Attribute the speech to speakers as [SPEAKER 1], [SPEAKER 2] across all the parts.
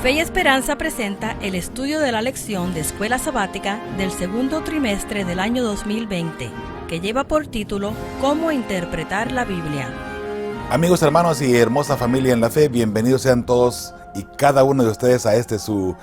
[SPEAKER 1] Fe y Esperanza presenta el estudio de la lección de Escuela Sabática del segundo trimestre del año 2020, que lleva por título ¿Cómo interpretar la Biblia?
[SPEAKER 2] Amigos, hermanos y hermosa familia en la fe, bienvenidos sean todos y cada uno de ustedes a su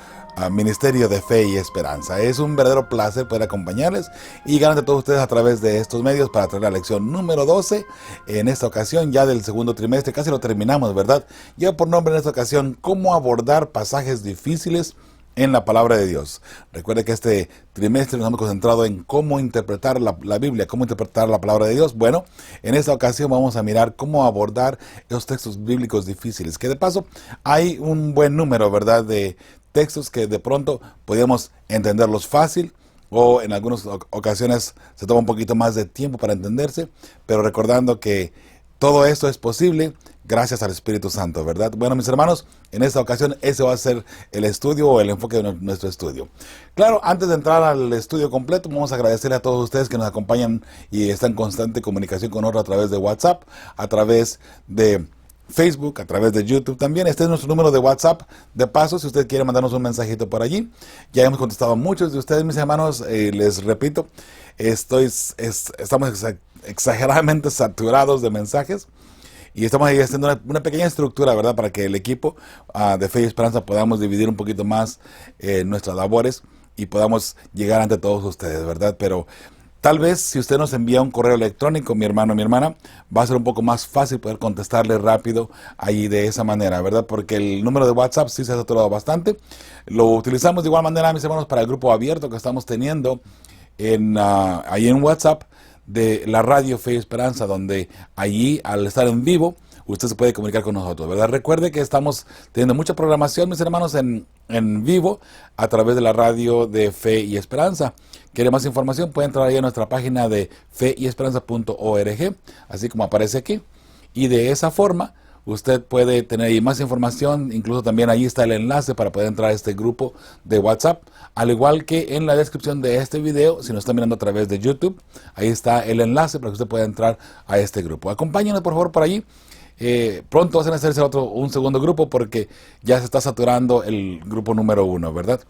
[SPEAKER 2] Ministerio de Fe y Esperanza. Es un verdadero placer poder acompañarles y llegar ante todos ustedes a través de estos medios para traer la lección número 12, en esta ocasión ya del segundo trimestre. Casi lo terminamos, ¿verdad? Lleva por nombre en esta ocasión ¿Cómo abordar pasajes difíciles en la palabra de Dios? Recuerde que este trimestre nos hemos concentrado en cómo interpretar la Biblia, cómo interpretar la palabra de Dios. Bueno, en esta ocasión vamos a mirar cómo abordar esos textos bíblicos difíciles, que de paso hay un buen número, ¿verdad?, de textos que de pronto podemos entenderlos fácil, o en algunas ocasiones se toma un poquito más de tiempo para entenderse, pero recordando que todo esto es posible gracias al Espíritu Santo, ¿verdad? Bueno, mis hermanos, en esta ocasión ese va a ser el estudio o el enfoque de nuestro estudio. Claro, antes de entrar al estudio completo, vamos a agradecerle a todos ustedes que nos acompañan y están en constante comunicación con nosotros a través de WhatsApp, a través de Facebook, a través de YouTube también. Este es nuestro número de WhatsApp. De paso, si usted quiere mandarnos un mensajito por allí, ya hemos contestado a muchos de ustedes, mis hermanos. Les repito, estamos exageradamente saturados de mensajes y estamos ahí haciendo una pequeña estructura, ¿verdad?, para que el equipo de Fe y Esperanza podamos dividir un poquito más nuestras labores y podamos llegar ante todos ustedes, ¿verdad? Pero tal vez si usted nos envía un correo electrónico, mi hermano, mi hermana, va a ser un poco más fácil poder contestarle rápido ahí de esa manera, ¿verdad? Porque el número de WhatsApp sí se ha saturado bastante. Lo utilizamos de igual manera, mis hermanos, para el grupo abierto que estamos teniendo ahí en WhatsApp de la radio Fe y Esperanza, donde allí, al estar en vivo, usted se puede comunicar con nosotros, ¿verdad? Recuerde que estamos teniendo mucha programación, mis hermanos, en vivo a través de la radio de Fe y Esperanza. ¿Quiere más información? Puede entrar ahí a nuestra página de feyesperanza.org, así como aparece aquí. Y de esa forma, usted puede tener ahí más información. Incluso también ahí está el enlace para poder entrar a este grupo de WhatsApp. Al igual que en la descripción de este video, si nos está mirando a través de YouTube, ahí está el enlace para que usted pueda entrar a este grupo. Acompáñenos, por favor, por allí. Pronto va a hacerse un segundo grupo porque ya se está saturando el grupo número 1, ¿verdad?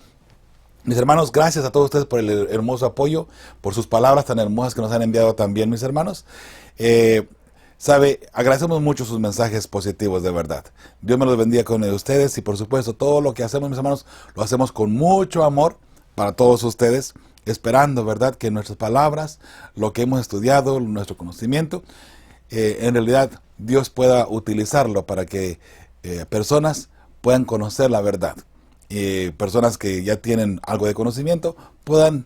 [SPEAKER 2] Mis hermanos, gracias a todos ustedes por el hermoso apoyo, por sus palabras tan hermosas que nos han enviado también, mis hermanos. Agradecemos mucho sus mensajes positivos, de verdad. Dios me los bendiga con ustedes y por supuesto todo lo que hacemos, mis hermanos, lo hacemos con mucho amor para todos ustedes, esperando, ¿verdad?, que nuestras palabras, lo que hemos estudiado, nuestro conocimiento, en realidad Dios pueda utilizarlo para que personas puedan conocer la verdad. Personas que ya tienen algo de conocimiento puedan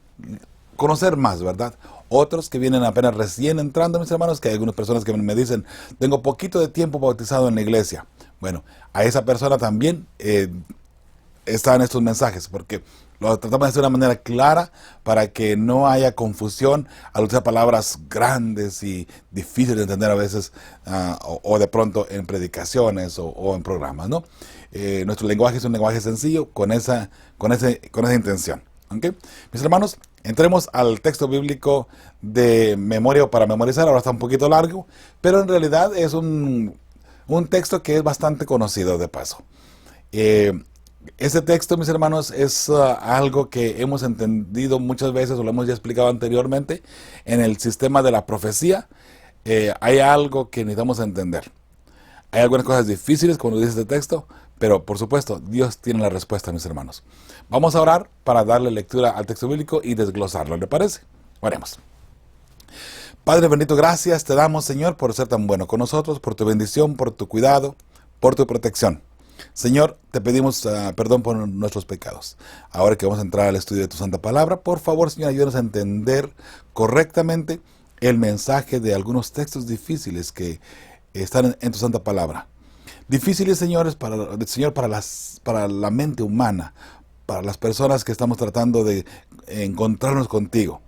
[SPEAKER 2] conocer más, ¿verdad? Otros que vienen apenas recién entrando, mis hermanos, que hay algunas personas que me dicen, tengo poquito de tiempo bautizado en la iglesia. Bueno, a esa persona también están estos mensajes, porque lo tratamos de hacer de una manera clara para que no haya confusión al utilizar palabras grandes y difíciles de entender a veces, o de pronto en predicaciones o en programas, ¿no? Nuestro lenguaje es un lenguaje sencillo con esa intención. ¿Okay? Mis hermanos, entremos al texto bíblico de memoria o para memorizar. Ahora está un poquito largo, pero en realidad es un texto que es bastante conocido de paso. Este texto, mis hermanos, es algo que hemos entendido muchas veces, o lo hemos ya explicado anteriormente, en el sistema de la profecía. Hay algo que necesitamos entender. Hay algunas cosas difíciles, como dice este texto, pero por supuesto, Dios tiene la respuesta, mis hermanos. Vamos a orar para darle lectura al texto bíblico y desglosarlo, ¿le parece? Oremos. Padre bendito, gracias te damos, Señor, por ser tan bueno con nosotros, por tu bendición, por tu cuidado, por tu protección. Señor, te pedimos perdón por nuestros pecados. Ahora que vamos a entrar al estudio de tu santa palabra, por favor, Señor, ayúdanos a entender correctamente el mensaje de algunos textos difíciles que están en tu santa palabra. Difíciles, señores, para la mente humana, para las personas que estamos tratando de encontrarnos contigo.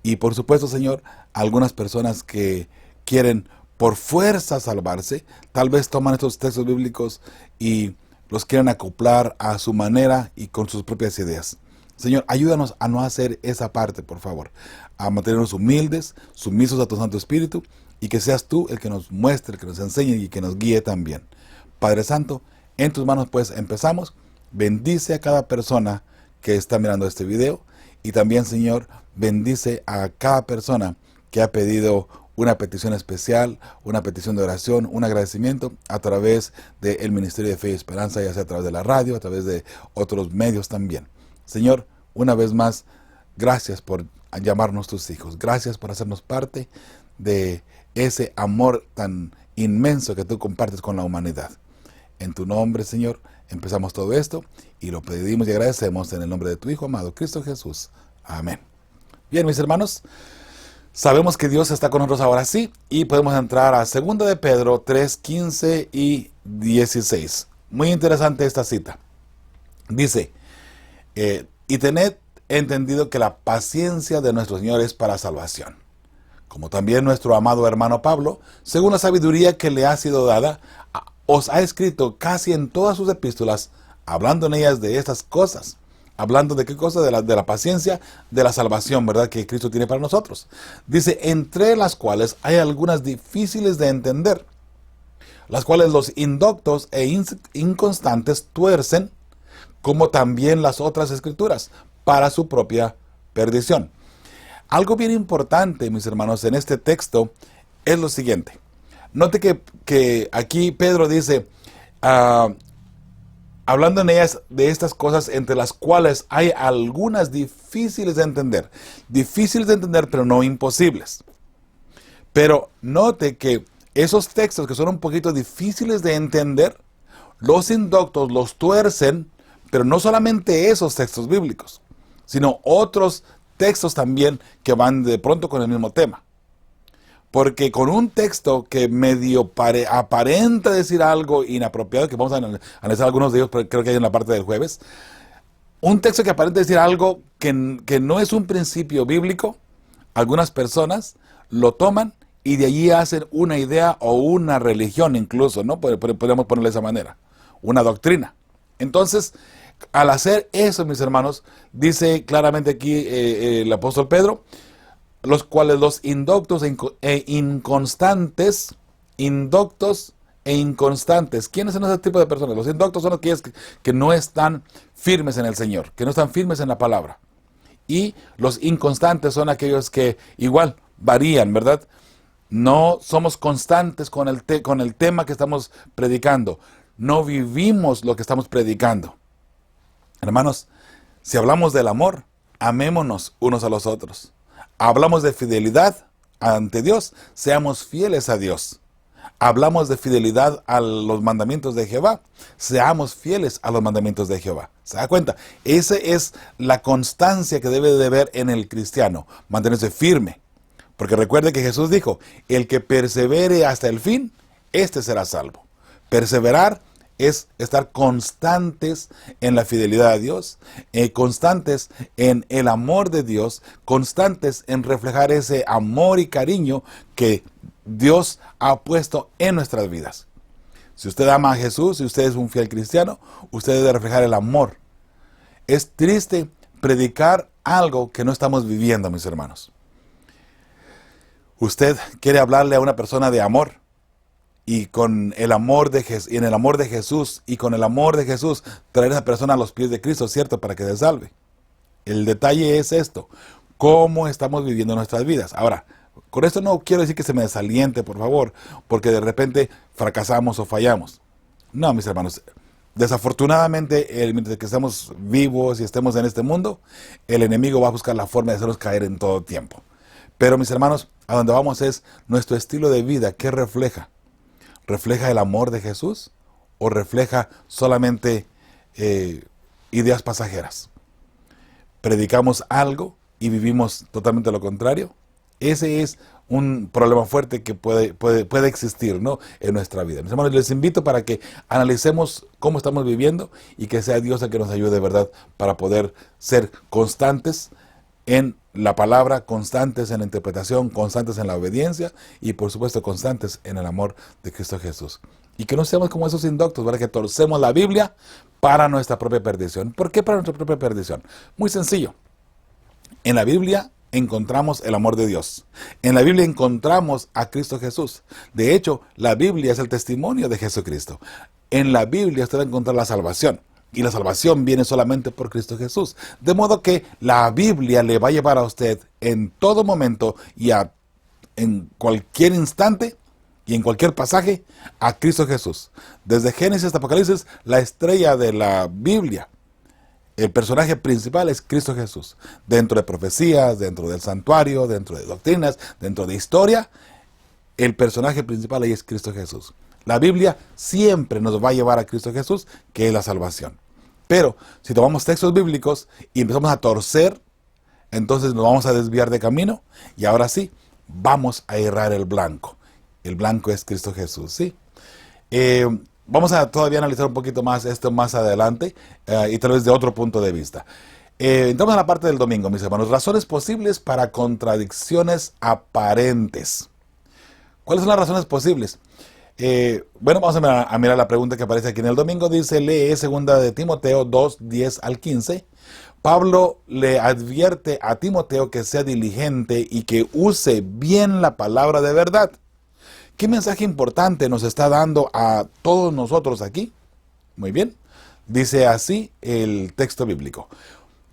[SPEAKER 2] Y por supuesto, Señor, algunas personas que quieren por fuerza salvarse, tal vez toman estos textos bíblicos y los quieren acoplar a su manera y con sus propias ideas. Señor, ayúdanos a no hacer esa parte, por favor, a mantenernos humildes, sumisos a tu Santo Espíritu, y que seas tú el que nos muestre, el que nos enseñe y que nos guíe también. Padre Santo, en tus manos pues empezamos bendice a cada persona que está mirando este video. Y también, Señor, bendice a cada persona que ha pedido una petición especial, una petición de oración, un agradecimiento a través del Ministerio de Fe y Esperanza, ya sea a través de la radio, a través de otros medios también. Señor, una vez más, gracias por llamarnos tus hijos. Gracias por hacernos parte de ese amor tan inmenso que tú compartes con la humanidad. En tu nombre, Señor, empezamos todo esto y lo pedimos y agradecemos en el nombre de tu Hijo amado, Cristo Jesús. Amén. Bien, mis hermanos, sabemos que Dios está con nosotros ahora sí y podemos entrar a 2 de Pedro 3, 15 y 16. Muy interesante esta cita. Dice, y tened entendido que la paciencia de nuestro Señor es para salvación. Como también nuestro amado hermano Pablo, según la sabiduría que le ha sido dada, os ha escrito casi en todas sus epístolas, hablando en ellas de estas cosas. Hablando de qué cosa, de la paciencia, de la salvación, ¿verdad?, que Cristo tiene para nosotros. Dice, entre las cuales hay algunas difíciles de entender, las cuales los indoctos e inconstantes tuercen, como también las otras escrituras, para su propia perdición. Algo bien importante, mis hermanos, en este texto es lo siguiente. Note que aquí Pedro dice, hablando en ellas de estas cosas entre las cuales hay algunas difíciles de entender. Difíciles de entender, pero no imposibles. Pero note que esos textos que son un poquito difíciles de entender, los indoctos los tuercen, pero no solamente esos textos bíblicos, sino otros textos también que van de pronto con el mismo tema. Porque con un texto que medio aparenta decir algo inapropiado, que vamos a analizar algunos de ellos, pero creo que hay en la parte del jueves, un texto que aparenta decir algo que no es un principio bíblico, algunas personas lo toman y de allí hacen una idea o una religión incluso, ¿no? Podemos ponerle de esa manera, una doctrina. Entonces, al hacer eso, mis hermanos, dice claramente aquí el apóstol Pedro, los cuales los indoctos e inconstantes, ¿quiénes son ese tipo de personas? Los indoctos son aquellos que no están firmes en el Señor, que no están firmes en la palabra. Y los inconstantes son aquellos que igual varían, ¿verdad? No somos constantes con el tema que estamos predicando. No vivimos lo que estamos predicando. Hermanos, si hablamos del amor, amémonos unos a los otros. Hablamos de fidelidad ante Dios, seamos fieles a Dios. Hablamos de fidelidad a los mandamientos de Jehová, seamos fieles a los mandamientos de Jehová. ¿Se da cuenta? Esa es la constancia que debe de haber en el cristiano, mantenerse firme. Porque recuerde que Jesús dijo, el que persevere hasta el fin, este será salvo. Perseverar es estar constantes en la fidelidad a Dios, constantes en el amor de Dios, constantes en reflejar ese amor y cariño que Dios ha puesto en nuestras vidas. Si usted ama a Jesús, si usted es un fiel cristiano, usted debe reflejar el amor. Es triste predicar algo que no estamos viviendo, mis hermanos. Usted quiere hablarle a una persona de amor, y con el amor de Jesús, y en el amor de Jesús, y con el amor de Jesús, traer a esa persona a los pies de Cristo, ¿cierto? Para que se salve. El detalle es esto, cómo estamos viviendo nuestras vidas. Ahora, con esto no quiero decir que se me desaliente, por favor, porque de repente fracasamos o fallamos. No, mis hermanos, desafortunadamente, mientras que estamos vivos y estemos en este mundo, el enemigo va a buscar la forma de hacernos caer en todo tiempo. Pero, mis hermanos, a donde vamos es nuestro estilo de vida, ¿qué refleja? ¿Refleja el amor de Jesús o refleja solamente ideas pasajeras? ¿Predicamos algo y vivimos totalmente lo contrario? Ese es un problema fuerte que puede existir, ¿no?, en nuestra vida. Mis hermanos, les invito para que analicemos cómo estamos viviendo y que sea Dios el que nos ayude, ¿verdad?, para poder ser constantes en la palabra, constantes en la interpretación, constantes en la obediencia y por supuesto constantes en el amor de Cristo Jesús. Y que no seamos como esos indoctos, ¿verdad?, que torcemos la Biblia para nuestra propia perdición. ¿Por qué para nuestra propia perdición? Muy sencillo. En la Biblia encontramos el amor de Dios. En la Biblia encontramos a Cristo Jesús. De hecho, la Biblia es el testimonio de Jesucristo. En la Biblia usted va a encontrar la salvación. Y la salvación viene solamente por Cristo Jesús. De modo que la Biblia le va a llevar a usted en todo momento y en cualquier instante y en cualquier pasaje a Cristo Jesús. Desde Génesis hasta Apocalipsis, la estrella de la Biblia, el personaje principal es Cristo Jesús. Dentro de profecías, dentro del santuario, dentro de doctrinas, dentro de historia, el personaje principal ahí es Cristo Jesús. La Biblia siempre nos va a llevar a Cristo Jesús, que es la salvación. Pero si tomamos textos bíblicos y empezamos a torcer, entonces nos vamos a desviar de camino y ahora sí, vamos a errar el blanco. El blanco es Cristo Jesús, ¿sí? Vamos a todavía analizar un poquito más esto más adelante y tal vez de otro punto de vista. Entramos a la parte del domingo, mis hermanos. Razones posibles para contradicciones aparentes. ¿Cuáles son las razones posibles? Bueno, vamos a mirar la pregunta que aparece aquí en el domingo. Dice, lee 2 de Timoteo 2, 10 al 15. Pablo le advierte a Timoteo que sea diligente y que use bien la palabra de verdad. ¿Qué mensaje importante nos está dando a todos nosotros aquí? Muy bien. Dice así el texto bíblico.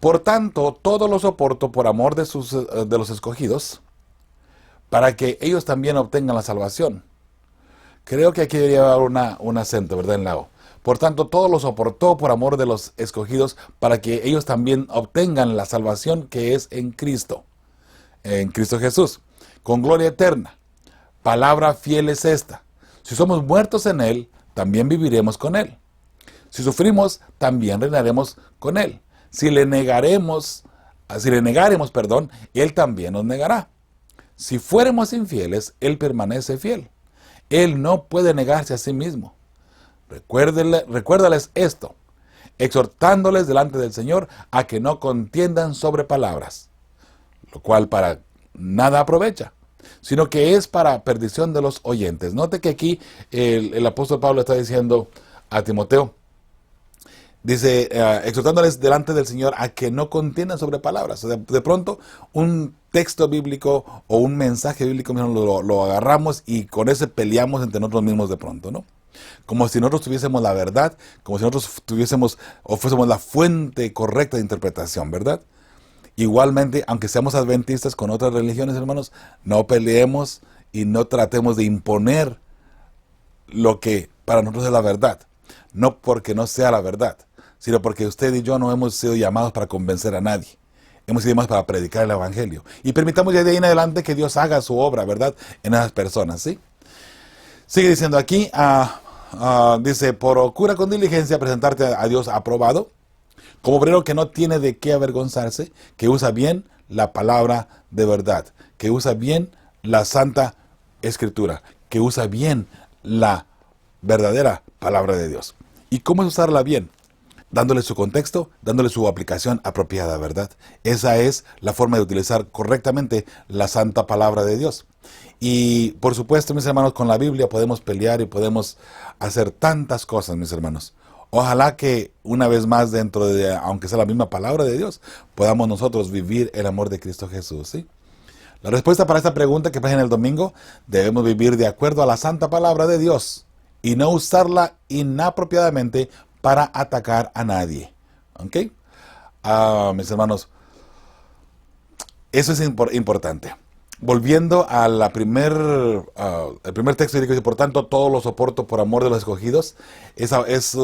[SPEAKER 2] Por tanto, todo lo soporto por amor de los escogidos, para que ellos también obtengan la salvación. Creo que aquí debería haber un acento, ¿verdad? En la O. Por tanto, todo lo soportó por amor de los escogidos, para que ellos también obtengan la salvación que es en Cristo Jesús, con gloria eterna. Palabra fiel es esta. Si somos muertos en Él, también viviremos con Él. Si sufrimos, también reinaremos con Él. Si le negaremos, Él también nos negará. Si fuéramos infieles, Él permanece fiel. Él no puede negarse a sí mismo. Recuérdales esto, exhortándoles delante del Señor a que no contiendan sobre palabras, lo cual para nada aprovecha, sino que es para perdición de los oyentes. Note que aquí el apóstol Pablo está diciendo a Timoteo, dice, exhortándoles delante del Señor a que no contiendan sobre palabras. O sea, de pronto, un texto bíblico o un mensaje bíblico lo agarramos y con ese peleamos entre nosotros mismos de pronto, ¿no? Como si nosotros tuviésemos la verdad, como si nosotros tuviésemos o fuésemos la fuente correcta de interpretación, ¿verdad? Igualmente, aunque seamos adventistas con otras religiones, hermanos, no peleemos y no tratemos de imponer lo que para nosotros es la verdad. No porque no sea la verdad, sino porque usted y yo no hemos sido llamados para convencer a nadie. Hemos sido llamados para predicar el Evangelio. Y permitamos ya de ahí en adelante que Dios haga su obra, ¿verdad? En esas personas, ¿sí? Sigue diciendo aquí, dice, procura con diligencia presentarte a Dios aprobado, como obrero que no tiene de qué avergonzarse, que usa bien la palabra de verdad, que usa bien la Santa Escritura, que usa bien la verdadera palabra de Dios. ¿Y cómo es usarla bien? Dándole su contexto, dándole su aplicación apropiada, ¿verdad? Esa es la forma de utilizar correctamente la santa palabra de Dios. Y por supuesto, mis hermanos, con la Biblia podemos pelear y podemos hacer tantas cosas, mis hermanos. Ojalá que una vez más dentro de, aunque sea la misma palabra de Dios, podamos nosotros vivir el amor de Cristo Jesús, ¿sí? La respuesta para esta pregunta que pasa en el domingo, debemos vivir de acuerdo a la santa palabra de Dios y no usarla inapropiadamente para atacar a nadie. ¿Ok? Mis hermanos, eso es importante. Volviendo a el primer texto, dice, por tanto, todo lo soporto por amor de los escogidos. Esa es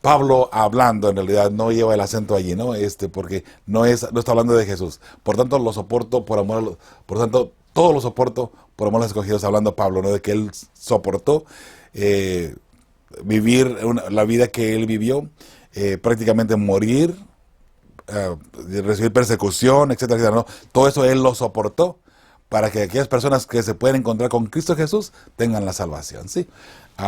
[SPEAKER 2] Pablo hablando, en realidad, no lleva el acento allí, ¿no? Porque no está hablando de Jesús. Por tanto, lo soporto por amor, por tanto, todo lo soporto por amor a los escogidos, hablando Pablo, ¿no? De que él soportó vivir la vida que él vivió, prácticamente morir, recibir persecución, etcétera, etcétera, ¿no? Todo eso él lo soportó para que aquellas personas que se pueden encontrar con Cristo Jesús tengan la salvación, ¿sí?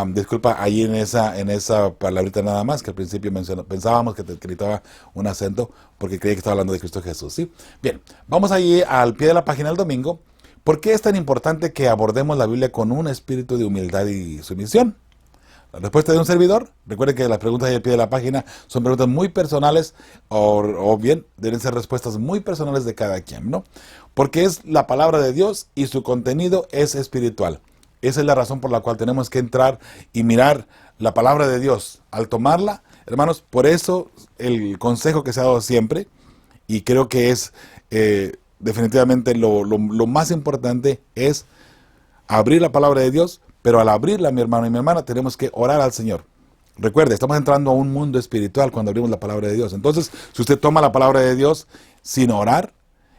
[SPEAKER 2] Disculpa, ahí en esa palabrita nada más, que al principio pensábamos que necesitaba un acento, porque creía que estaba hablando de Cristo Jesús, ¿sí? Bien, vamos allí al pie de la página del domingo. ¿Por qué es tan importante que abordemos la Biblia con un espíritu de humildad y sumisión? La respuesta de un servidor. Recuerden que las preguntas ahí al pie de la página son preguntas muy personales o bien deben ser respuestas muy personales de cada quien, ¿no? Porque es la palabra de Dios y su contenido es espiritual. Esa es la razón por la cual tenemos que entrar y mirar la palabra de Dios. Al tomarla, hermanos, por eso el consejo que se ha dado siempre, y creo que es definitivamente lo más importante, es abrir la palabra de Dios, pero al abrirla, mi hermano y mi hermana, tenemos que orar al Señor. Recuerde, estamos entrando a un mundo espiritual cuando abrimos la palabra de Dios. Entonces, si usted toma la palabra de Dios sin orar,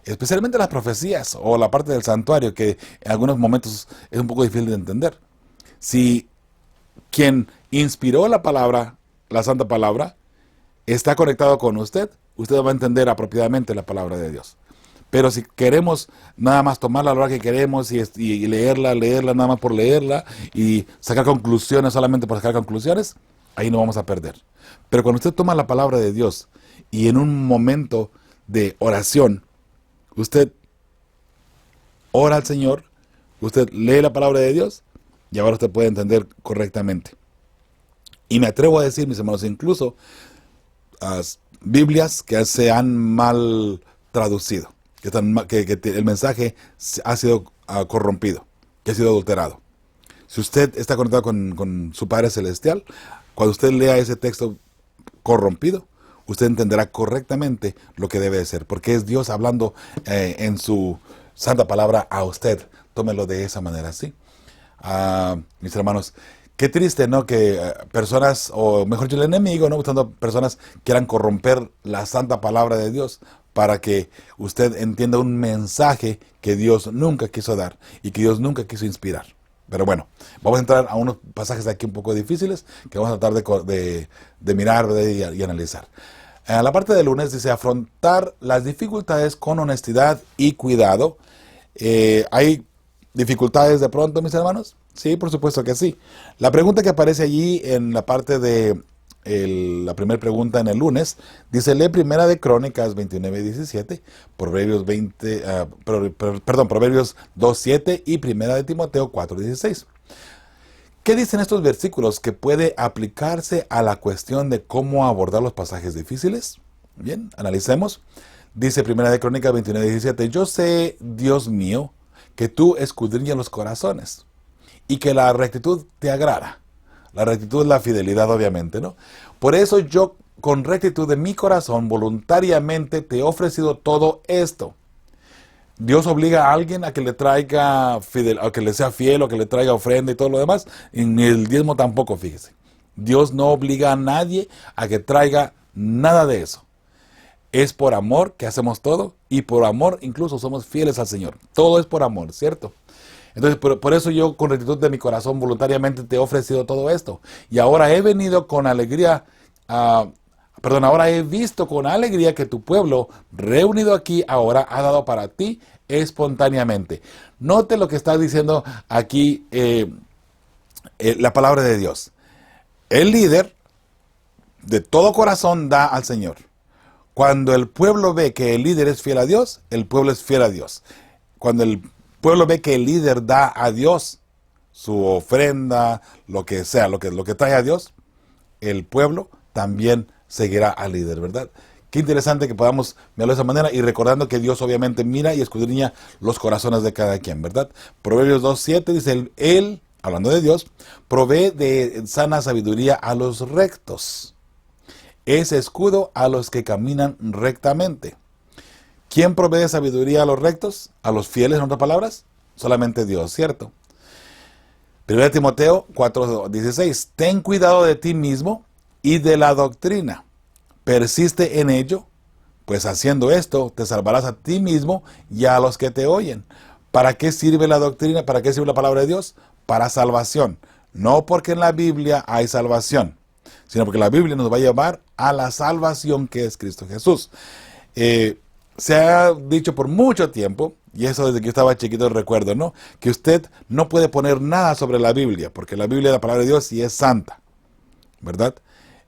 [SPEAKER 2] especialmente las profecías o la parte del santuario, que en algunos momentos es un poco difícil de entender. Si quien inspiró la palabra, la santa palabra, está conectado con usted, usted va a entender apropiadamente la palabra de Dios. Pero si queremos nada más tomarla a la hora que queremos y leerla nada más por leerla y sacar conclusiones solamente por sacar conclusiones, ahí no vamos a perder. Pero cuando usted toma la palabra de Dios y en un momento de oración, usted ora al Señor, usted lee la palabra de Dios y ahora usted puede entender correctamente. Y me atrevo a decir, mis hermanos, incluso Biblias que se han mal traducido, que el mensaje ha sido corrompido, que ha sido adulterado. Si usted está conectado con su Padre Celestial, cuando usted lea ese texto corrompido, usted entenderá correctamente lo que debe de ser, porque es Dios hablando en su santa palabra a usted. Tómelo de esa manera, ¿sí? Mis hermanos, qué triste, ¿no? Que personas, o mejor dicho, el enemigo, ¿no? Buscando personas quieran corromper la santa palabra de Dios para que usted entienda un mensaje que Dios nunca quiso dar y que Dios nunca quiso inspirar. Pero bueno, vamos a entrar a unos pasajes aquí un poco difíciles que vamos a tratar de mirar y analizar. En la parte del lunes dice afrontar las dificultades con honestidad y cuidado. ¿Hay dificultades de pronto, mis hermanos? Sí, por supuesto que sí. La pregunta que aparece allí en la parte de la primera pregunta en el lunes, dice, lee Primera de Crónicas 29 y 17, Proverbios 2:7 y Primera de Timoteo 4:16. ¿Qué dicen estos versículos que puede aplicarse a la cuestión de cómo abordar los pasajes difíciles? Bien, analicemos. Dice Primera de Crónicas 29 y 17, yo sé, Dios mío, que tú escudriñas los corazones y que la rectitud te agrada. La rectitud es la fidelidad, obviamente, ¿no? Por eso yo, con rectitud de mi corazón, voluntariamente te he ofrecido todo esto. Dios obliga a alguien a que le traiga a que le sea fiel, o que le traiga ofrenda y todo lo demás. En el diezmo tampoco, fíjese. Dios no obliga a nadie a que traiga nada de eso. Es por amor que hacemos todo, y por amor incluso somos fieles al Señor. Todo es por amor, ¿cierto? Entonces, por eso yo con rectitud de mi corazón voluntariamente te he ofrecido todo esto. Y ahora he venido con alegría, ahora he visto con alegría que tu pueblo reunido aquí ahora ha dado para ti espontáneamente. Note lo que está diciendo aquí la palabra de Dios. El líder de todo corazón da al Señor. Cuando el pueblo ve que el líder es fiel a Dios, el pueblo es fiel a Dios. Cuando el pueblo ve que el líder da a Dios su ofrenda, lo que sea, lo que trae a Dios, el pueblo también seguirá al líder, ¿verdad? Qué interesante que podamos verlo de esa manera y recordando que Dios obviamente mira y escudriña los corazones de cada quien, ¿verdad? Proverbios 2:7 dice, Él, hablando de Dios, provee de sana sabiduría a los rectos. Es escudo a los que caminan rectamente. ¿Quién provee de sabiduría a los rectos? ¿A los fieles, en otras palabras? Solamente Dios, ¿cierto? 1 Timoteo 4:16. Ten cuidado de ti mismo y de la doctrina. Persiste en ello, pues haciendo esto te salvarás a ti mismo y a los que te oyen. ¿Para qué sirve la doctrina? ¿Para qué sirve la palabra de Dios? Para salvación. No porque en la Biblia hay salvación, sino porque la Biblia nos va a llevar a la salvación que es Cristo Jesús. Se ha dicho por mucho tiempo, y eso desde que yo estaba chiquito recuerdo, ¿no? Que usted no puede poner nada sobre la Biblia, porque la Biblia es la palabra de Dios y es santa, ¿verdad?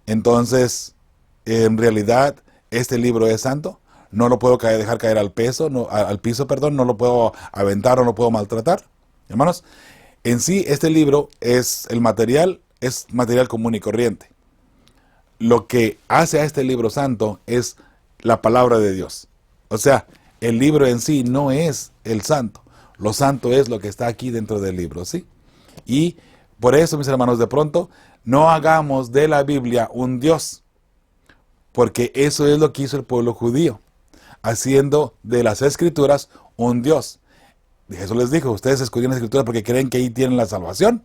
[SPEAKER 2] Entonces, en realidad, este libro es santo. No lo puedo dejar caer al piso, no lo puedo aventar o no lo puedo maltratar. Hermanos, en sí, este libro es material común y corriente. Lo que hace a este libro santo es la palabra de Dios. O sea, el libro en sí no es el santo. Lo santo es lo que está aquí dentro del libro, ¿sí? Y por eso, mis hermanos, de pronto, no hagamos de la Biblia un Dios. Porque eso es lo que hizo el pueblo judío, haciendo de las Escrituras un Dios. Y Jesús les dijo, ustedes escudriñan las Escrituras porque creen que ahí tienen la salvación,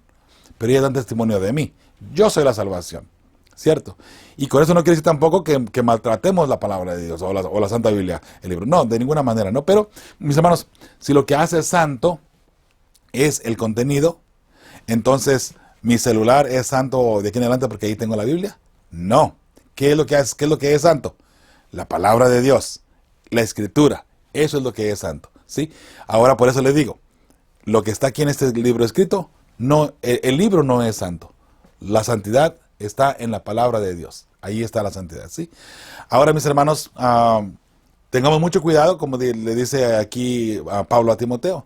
[SPEAKER 2] pero ellas dan testimonio de mí. Yo soy la salvación, ¿cierto? Y con eso no quiere decir tampoco que maltratemos la palabra de Dios o la Santa Biblia, el libro. No, de ninguna manera, ¿no? Pero, mis hermanos, si lo que hace santo es el contenido, entonces, ¿mi celular es santo de aquí en adelante porque ahí tengo la Biblia? No. ¿Qué es lo que hace? ¿Qué es lo que es santo? La palabra de Dios, la Escritura. Eso es lo que es santo, ¿sí? Ahora, por eso les digo, lo que está aquí en este libro escrito, no, el libro no es santo. La santidad está en la palabra de Dios. Ahí está la santidad, ¿sí? Ahora, mis hermanos, tengamos mucho cuidado, como le dice aquí a Pablo a Timoteo,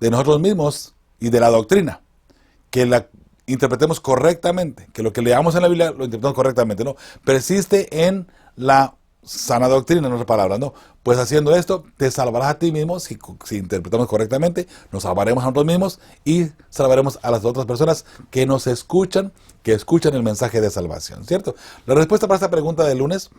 [SPEAKER 2] de nosotros mismos y de la doctrina, que la interpretemos correctamente, que lo que leamos en la Biblia lo interpretemos correctamente, ¿no? Persiste en la sana doctrina, en otras palabras, ¿no? Pues haciendo esto, te salvarás a ti mismo, si interpretamos correctamente, nos salvaremos a nosotros mismos y salvaremos a las otras personas que nos escuchan, que escuchan el mensaje de salvación, ¿cierto? La respuesta para esta pregunta del lunes,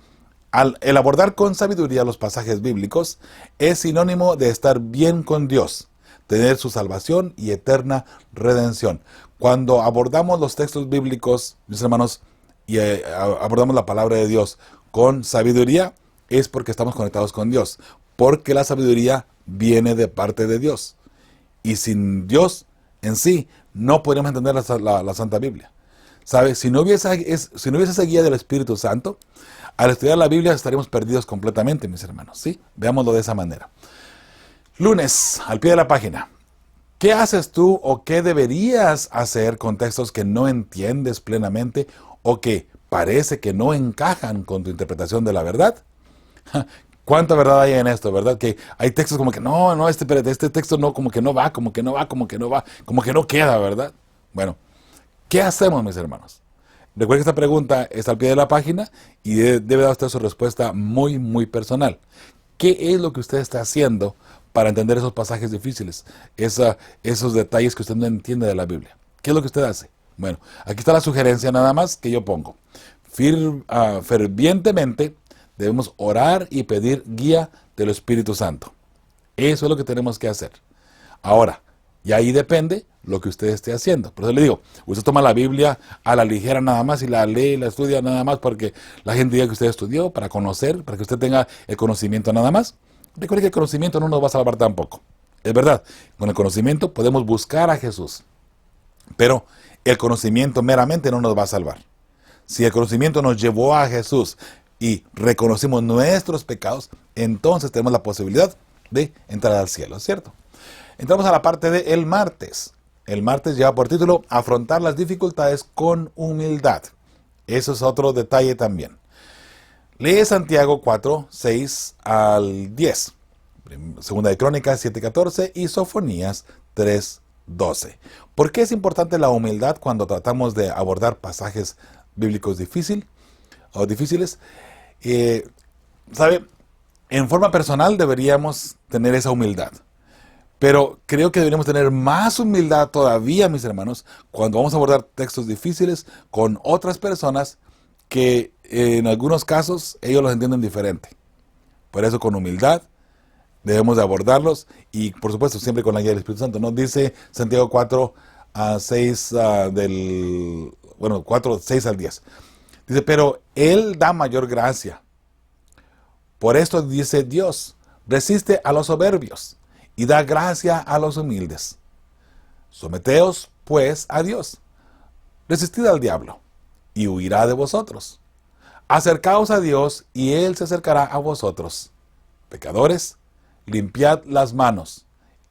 [SPEAKER 2] el abordar con sabiduría los pasajes bíblicos es sinónimo de estar bien con Dios, tener su salvación y eterna redención. Cuando abordamos los textos bíblicos, mis hermanos, y abordamos la palabra de Dios con sabiduría, es porque estamos conectados con Dios, porque la sabiduría viene de parte de Dios. Y sin Dios en sí, no podríamos entender la Santa Biblia. ¿Sabe? Si no hubiese esa guía del Espíritu Santo, al estudiar la Biblia estaríamos perdidos completamente, mis hermanos, ¿sí? Veámoslo de esa manera. Lunes, al pie de la página. ¿Qué haces tú o qué deberías hacer con textos que no entiendes plenamente o que parece que no encajan con tu interpretación de la verdad? ¿Cuánta verdad hay en esto, verdad? Que hay textos como que no, este texto no, como que no va, como que no queda, ¿verdad? Bueno, ¿qué hacemos, mis hermanos? Recuerden que esta pregunta está al pie de la página y debe dar usted su respuesta muy, muy personal. ¿Qué es lo que usted está haciendo para entender esos pasajes difíciles, esos detalles que usted no entiende de la Biblia? ¿Qué es lo que usted hace? Bueno, aquí está la sugerencia nada más que yo pongo. Fervientemente debemos orar y pedir guía del Espíritu Santo. Eso es lo que tenemos que hacer. Ahora, y ahí depende lo que usted esté haciendo. Por eso le digo, usted toma la Biblia a la ligera nada más y la lee y la estudia nada más porque la gente diga que usted estudió, para conocer, para que usted tenga el conocimiento nada más. Recuerde que el conocimiento no nos va a salvar tampoco. Es verdad, con el conocimiento podemos buscar a Jesús, pero el conocimiento meramente no nos va a salvar. Si el conocimiento nos llevó a Jesús y reconocimos nuestros pecados, entonces tenemos la posibilidad de entrar al cielo, ¿cierto? Entramos a la parte del martes. El martes lleva por título Afrontar las dificultades con humildad. Eso es otro detalle también. Lee Santiago 4, 6 al 10. Segunda de Crónicas 7, 14 y Sofonías 3, 12. ¿Por qué es importante la humildad cuando tratamos de abordar pasajes bíblicos difíciles? ¿Sabe? En forma personal deberíamos tener esa humildad. Pero creo que deberíamos tener más humildad todavía, mis hermanos, cuando vamos a abordar textos difíciles con otras personas que en algunos casos ellos los entienden diferente. Por eso con humildad debemos de abordarlos y por supuesto siempre con la guía del Espíritu Santo. Nos dice Santiago 4, 6 4, 6 al 10. Dice, pero Él da mayor gracia. Por esto dice Dios, resiste a los soberbios y da gracia a los humildes. Someteos, pues, a Dios. Resistid al diablo, y huirá de vosotros. Acercaos a Dios, y Él se acercará a vosotros. Pecadores, limpiad las manos,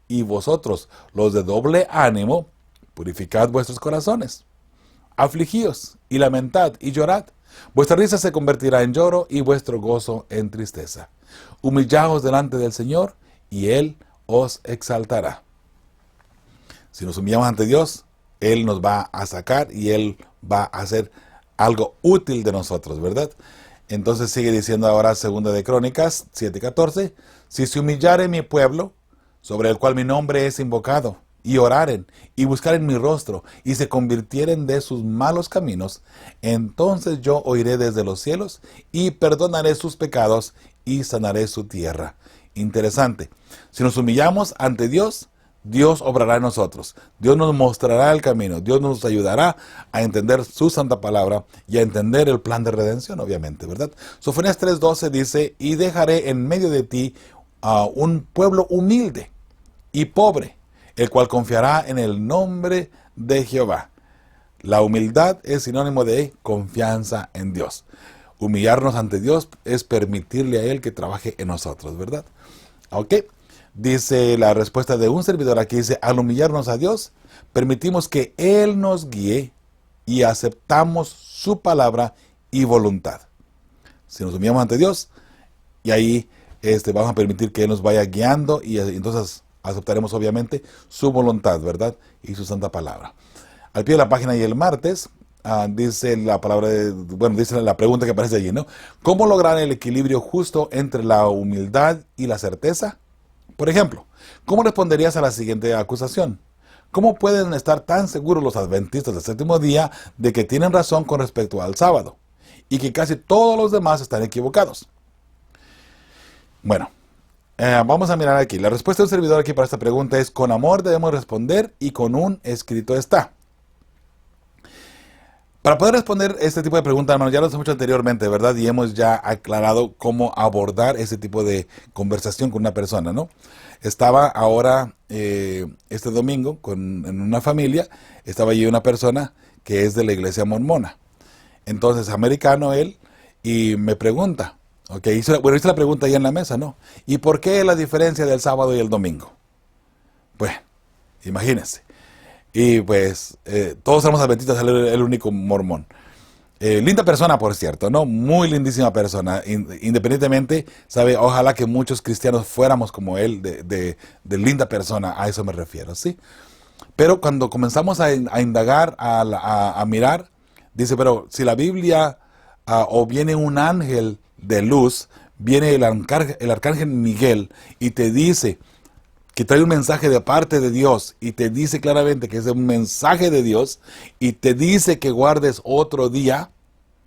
[SPEAKER 2] y vosotros, los de doble ánimo, purificad vuestros corazones. Afligíos, y lamentad, y llorad. Vuestra risa se convertirá en lloro, y vuestro gozo en tristeza. Humillaos delante del Señor, y Él os exaltará. Si nos humillamos ante Dios, Él nos va a sacar y Él va a hacer algo útil de nosotros, ¿verdad? Entonces sigue diciendo ahora Segunda de Crónicas 7:14, si se humillare mi pueblo, sobre el cual mi nombre es invocado, y oraren, y buscaren mi rostro, y se convirtieren de sus malos caminos, entonces yo oiré desde los cielos, y perdonaré sus pecados, y sanaré su tierra. Interesante. Si nos humillamos ante Dios, Dios obrará en nosotros. Dios nos mostrará el camino. Dios nos ayudará a entender su santa palabra y a entender el plan de redención, obviamente, ¿verdad? Sofonías 3:12 dice, y dejaré en medio de ti a un pueblo humilde y pobre, el cual confiará en el nombre de Jehová. La humildad es sinónimo de confianza en Dios. Humillarnos ante Dios es permitirle a Él que trabaje en nosotros, ¿verdad? Ok. Dice la respuesta de un servidor aquí, dice, al humillarnos a Dios, permitimos que Él nos guíe y aceptamos su palabra y voluntad. Si nos humillamos ante Dios, y ahí vamos a permitir que Él nos vaya guiando y entonces aceptaremos obviamente su voluntad, ¿verdad? Y su santa palabra. Al pie de la página y el martes, dice la palabra, dice la pregunta que aparece allí, ¿no? ¿Cómo lograr el equilibrio justo entre la humildad y la certeza? Por ejemplo, ¿cómo responderías a la siguiente acusación? ¿Cómo pueden estar tan seguros los adventistas del séptimo día de que tienen razón con respecto al sábado y que casi todos los demás están equivocados? Bueno, vamos a mirar aquí. La respuesta de un servidor aquí para esta pregunta es: con amor debemos responder y con un escrito está. Para poder responder este tipo de preguntas, hermanos, ya lo hemos hecho anteriormente, ¿verdad? Y hemos ya aclarado cómo abordar ese tipo de conversación con una persona, ¿no? Estaba ahora, este domingo, en una familia, estaba allí una persona que es de la iglesia mormona. Entonces, americano él, y me pregunta, ok, hice la pregunta ahí en la mesa, ¿no? ¿Y por qué la diferencia del sábado y el domingo? Pues, imagínense. Y pues todos somos adventistas, el único mormón. Linda persona, por cierto, ¿no? Muy lindísima persona. Independientemente, ¿sabe? Ojalá que muchos cristianos fuéramos como él, de linda persona, a eso me refiero, ¿sí? Pero cuando comenzamos a indagar, a mirar, dice, pero si la Biblia, o viene un ángel de luz, viene el arcángel Miguel y te dice que trae un mensaje de parte de Dios y te dice claramente que es un mensaje de Dios y te dice que guardes otro día.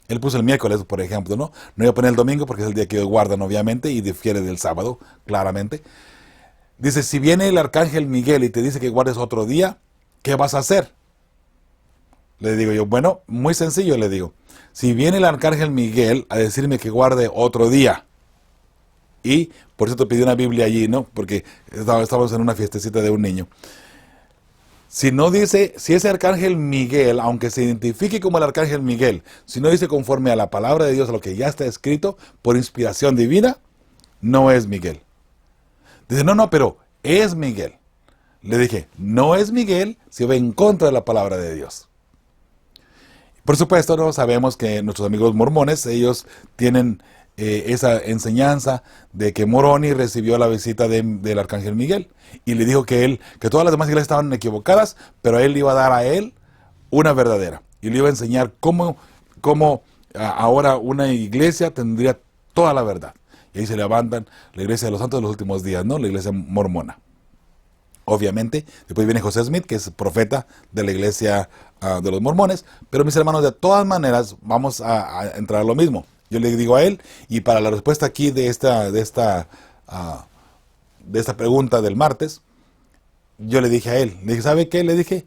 [SPEAKER 2] Él puso el miércoles, por ejemplo, ¿no? No iba a poner el domingo porque es el día que ellos guardan, obviamente, y difiere del sábado, claramente. Dice, si viene el arcángel Miguel y te dice que guardes otro día, ¿qué vas a hacer? Le digo yo, bueno, muy sencillo, le digo. Si viene el arcángel Miguel a decirme que guarde otro día, y por cierto pedí una Biblia allí, ¿no? Porque estábamos en una fiestecita de un niño. Si no dice, si ese arcángel Miguel, aunque se identifique como el arcángel Miguel, si no dice conforme a la palabra de Dios, a lo que ya está escrito, por inspiración divina, no es Miguel. Dice, no, pero es Miguel. Le dije, no es Miguel si va en contra de la palabra de Dios. Por supuesto, no sabemos que nuestros amigos mormones, ellos tienen esa enseñanza de que Moroni recibió la visita del arcángel Miguel y le dijo que todas las demás iglesias estaban equivocadas, pero él le iba a dar a él una verdadera y le iba a enseñar cómo ahora una iglesia tendría toda la verdad. Y ahí se levantan la iglesia de los santos de los últimos días, ¿no? La iglesia mormona. Obviamente, después viene José Smith, que es profeta de la iglesia de los mormones, pero mis hermanos, de todas maneras vamos a entrar a lo mismo. Yo le digo a él, y para la respuesta aquí de esta pregunta del martes, yo le dije a él, le dije, ¿sabe qué? Le dije,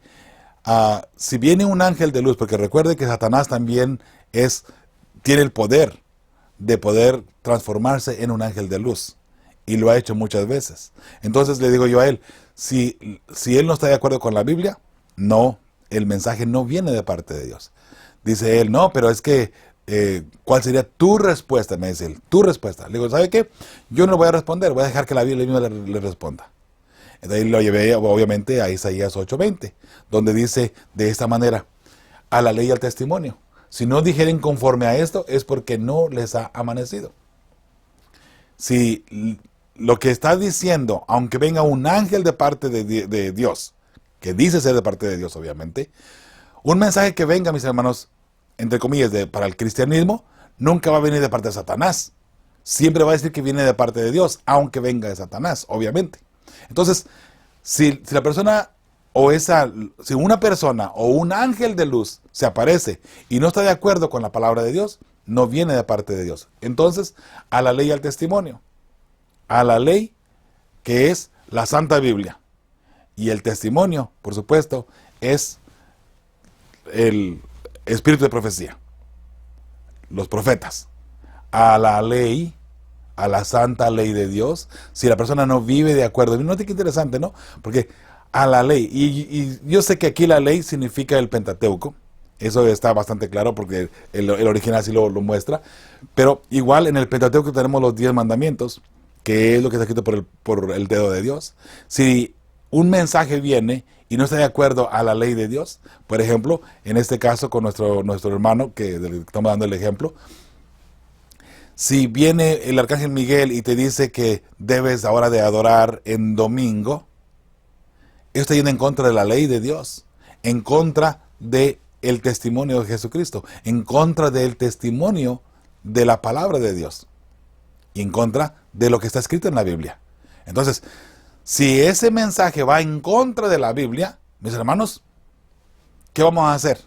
[SPEAKER 2] si viene un ángel de luz, porque recuerde que Satanás también tiene el poder de poder transformarse en un ángel de luz, y lo ha hecho muchas veces. Entonces le digo yo a él, si él no está de acuerdo con la Biblia, no, el mensaje no viene de parte de Dios. Dice él, no, pero es que ¿cuál sería tu respuesta? Me dice él, tu respuesta. Le digo, ¿sabe qué? Yo no le voy a responder, voy a dejar que la Biblia misma le responda. Entonces lo llevé obviamente a Isaías 8:20, donde dice de esta manera, a la ley y al testimonio. Si no dijeren conforme a esto, es porque no les ha amanecido. Si lo que está diciendo, aunque venga un ángel de parte de Dios, que dice ser de parte de Dios obviamente, un mensaje que venga, mis hermanos, entre comillas, para el cristianismo, nunca va a venir de parte de Satanás. Siempre va a decir que viene de parte de Dios, aunque venga de Satanás, obviamente. Entonces, si la persona si una persona o un ángel de luz se aparece y no está de acuerdo con la palabra de Dios, no viene de parte de Dios. Entonces, a la ley y al testimonio. A la ley, que es la Santa Biblia. Y el testimonio, por supuesto, es el espíritu de profecía. Los profetas. A la ley, a la santa ley de Dios, si la persona no vive de acuerdo. No sé qué interesante, ¿no? Porque a la ley, y yo sé que aquí la ley significa el Pentateuco, eso está bastante claro porque el original así lo muestra, pero igual en el Pentateuco tenemos los 10 mandamientos, que es lo que está escrito por el dedo de Dios. Si un mensaje viene y no está de acuerdo a la ley de Dios, por ejemplo, en este caso con nuestro hermano, que estamos dando el ejemplo, si viene el arcángel Miguel y te dice que debes ahora de adorar en domingo, esto está yendo en contra de la ley de Dios, en contra del testimonio de Jesucristo, en contra del testimonio de la palabra de Dios y en contra de lo que está escrito en la Biblia. Entonces, si ese mensaje va en contra de la Biblia, mis hermanos, ¿qué vamos a hacer?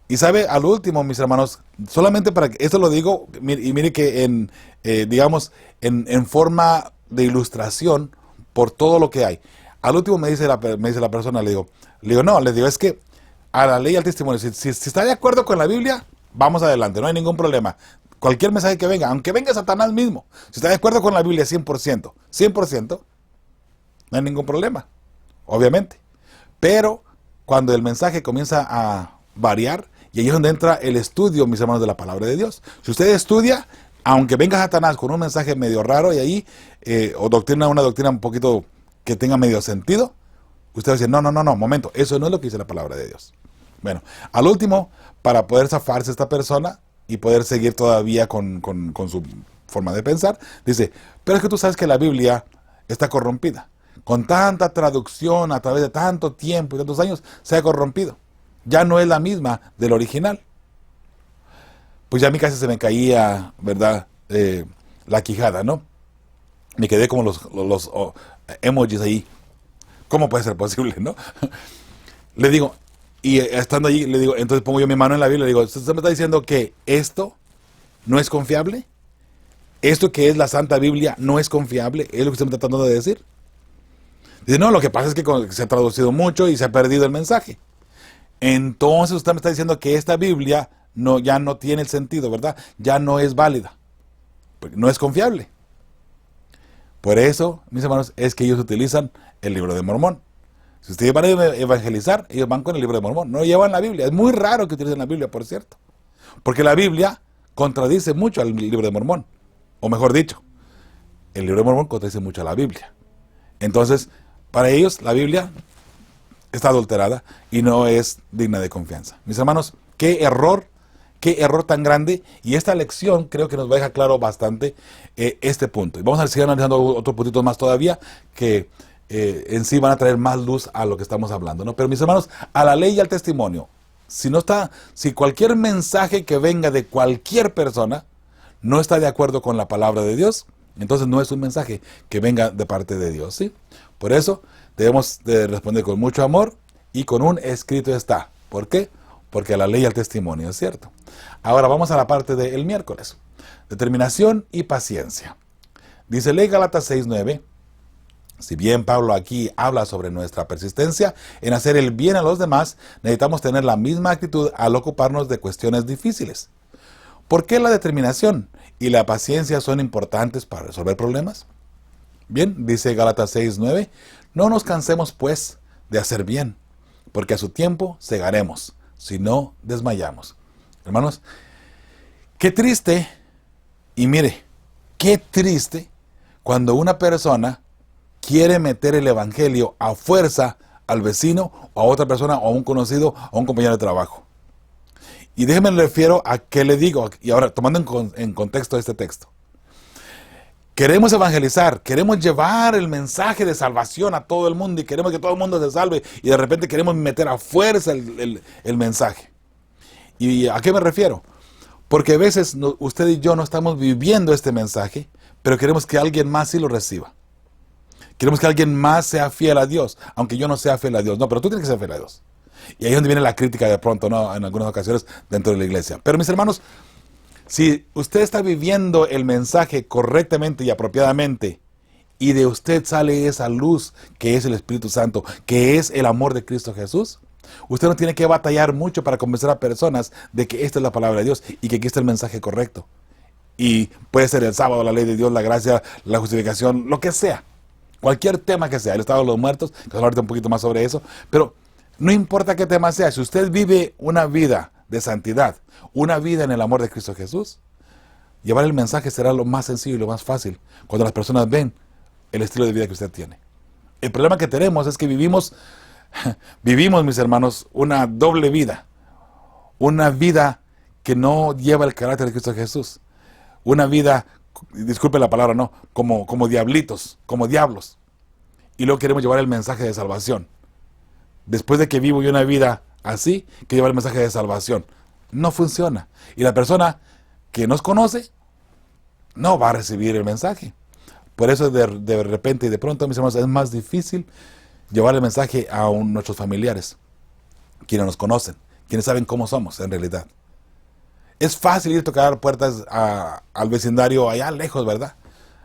[SPEAKER 2] Y sabe, al último, mis hermanos, solamente para que esto lo digo, y mire que en forma de ilustración por todo lo que hay. Al último me dice la persona, le digo, es que a la ley y al testimonio, si está de acuerdo con la Biblia, vamos adelante, no hay ningún problema. Cualquier mensaje que venga, aunque venga Satanás mismo, si está de acuerdo con la Biblia 100%, no hay ningún problema, obviamente. Pero cuando el mensaje comienza a variar, y ahí es donde entra el estudio, mis hermanos, de la palabra de Dios. Si usted estudia, aunque venga Satanás con un mensaje medio raro y ahí, o una doctrina un poquito que tenga medio sentido, usted va a decir, no, momento, eso no es lo que dice la palabra de Dios. Bueno, al último, para poder zafarse esta persona y poder seguir todavía con su forma de pensar, dice, pero es que tú sabes que la Biblia está corrompida. Con tanta traducción a través de tanto tiempo y tantos años, se ha corrompido. Ya no es la misma del original. Pues ya a mí casi se me caía, ¿verdad? La quijada, ¿no? Me quedé como los emojis ahí. ¿Cómo puede ser posible, no? Le digo, y estando allí, le digo, entonces pongo yo mi mano en la Biblia y le digo, ¿usted me está diciendo que esto no es confiable? ¿Esto que es la Santa Biblia no es confiable? ¿Es lo que usted me está tratando de decir? Dice, no, lo que pasa es que se ha traducido mucho y se ha perdido el mensaje. Entonces usted me está diciendo que esta Biblia ya no tiene el sentido, ¿verdad? Ya no es válida, porque no es confiable. Por eso, mis hermanos, es que ellos utilizan el libro de Mormón. Si ustedes van a evangelizar, ellos van con el libro de Mormón, no llevan la Biblia. Es muy raro que utilicen la Biblia, por cierto, porque la Biblia contradice mucho al libro de Mormón, o mejor dicho, el libro de Mormón contradice mucho a la Biblia. Entonces, para ellos la Biblia está adulterada y no es digna de confianza. Mis hermanos, qué error tan grande, y esta lección creo que nos va a dejar claro bastante este punto. Y vamos a seguir analizando otros puntitos más todavía que en sí van a traer más luz a lo que estamos hablando, ¿no? Pero mis hermanos, a la ley y al testimonio, si cualquier mensaje que venga de cualquier persona no está de acuerdo con la palabra de Dios, entonces no es un mensaje que venga de parte de Dios, ¿sí? Por eso debemos de responder con mucho amor y con un escrito está. ¿Por qué? Porque a la ley y al testimonio, ¿es cierto? Ahora vamos a la parte del miércoles. Determinación y paciencia. Dice ley Gálatas 6:9. Si bien Pablo aquí habla sobre nuestra persistencia en hacer el bien a los demás, necesitamos tener la misma actitud al ocuparnos de cuestiones difíciles. ¿Por qué la determinación y la paciencia son importantes para resolver problemas? Bien, dice Gálatas 6:9, no nos cansemos pues de hacer bien, porque a su tiempo segaremos, si no desmayamos. Hermanos, qué triste, y mire, qué triste cuando una persona quiere meter el evangelio a fuerza al vecino, o a otra persona, o a un conocido, o a un compañero de trabajo. Y déjenme le refiero a qué le digo, y ahora tomando en contexto este texto. Queremos evangelizar, queremos llevar el mensaje de salvación a todo el mundo y queremos que todo el mundo se salve y de repente queremos meter a fuerza el mensaje. ¿Y a qué me refiero? Porque a veces usted y yo no estamos viviendo este mensaje, pero queremos que alguien más sí lo reciba. Queremos que alguien más sea fiel a Dios, aunque yo no sea fiel a Dios. No, pero tú tienes que ser fiel a Dios. Y ahí es donde viene la crítica de pronto, ¿no? En algunas ocasiones dentro de la iglesia. Pero mis hermanos, si usted está viviendo el mensaje correctamente y apropiadamente, y de usted sale esa luz que es el Espíritu Santo, que es el amor de Cristo Jesús, usted no tiene que batallar mucho para convencer a personas de que esta es la palabra de Dios y que aquí está el mensaje correcto. Y puede ser el sábado, la ley de Dios, la gracia, la justificación, lo que sea. Cualquier tema que sea, el estado de los muertos, que vamos a hablar ahorita un poquito más sobre eso, pero no importa qué tema sea, si usted vive una vida de santidad, una vida en el amor de Cristo Jesús, llevar el mensaje será lo más sencillo y lo más fácil cuando las personas ven el estilo de vida que usted tiene. El problema que tenemos es que vivimos, mis hermanos, una doble vida. Una vida que no lleva el carácter de Cristo Jesús. Una vida, disculpe la palabra, no, como diablitos, como diablos. Y luego queremos llevar el mensaje de salvación. Después de que vivo yo una vida así, que llevar el mensaje de salvación. No funciona. Y la persona que nos conoce no va a recibir el mensaje. Por eso de repente y de pronto, mis hermanos, es más difícil llevar el mensaje a nuestros familiares, quienes nos conocen, quienes saben cómo somos en realidad. Es fácil ir a tocar puertas al vecindario allá lejos, ¿verdad?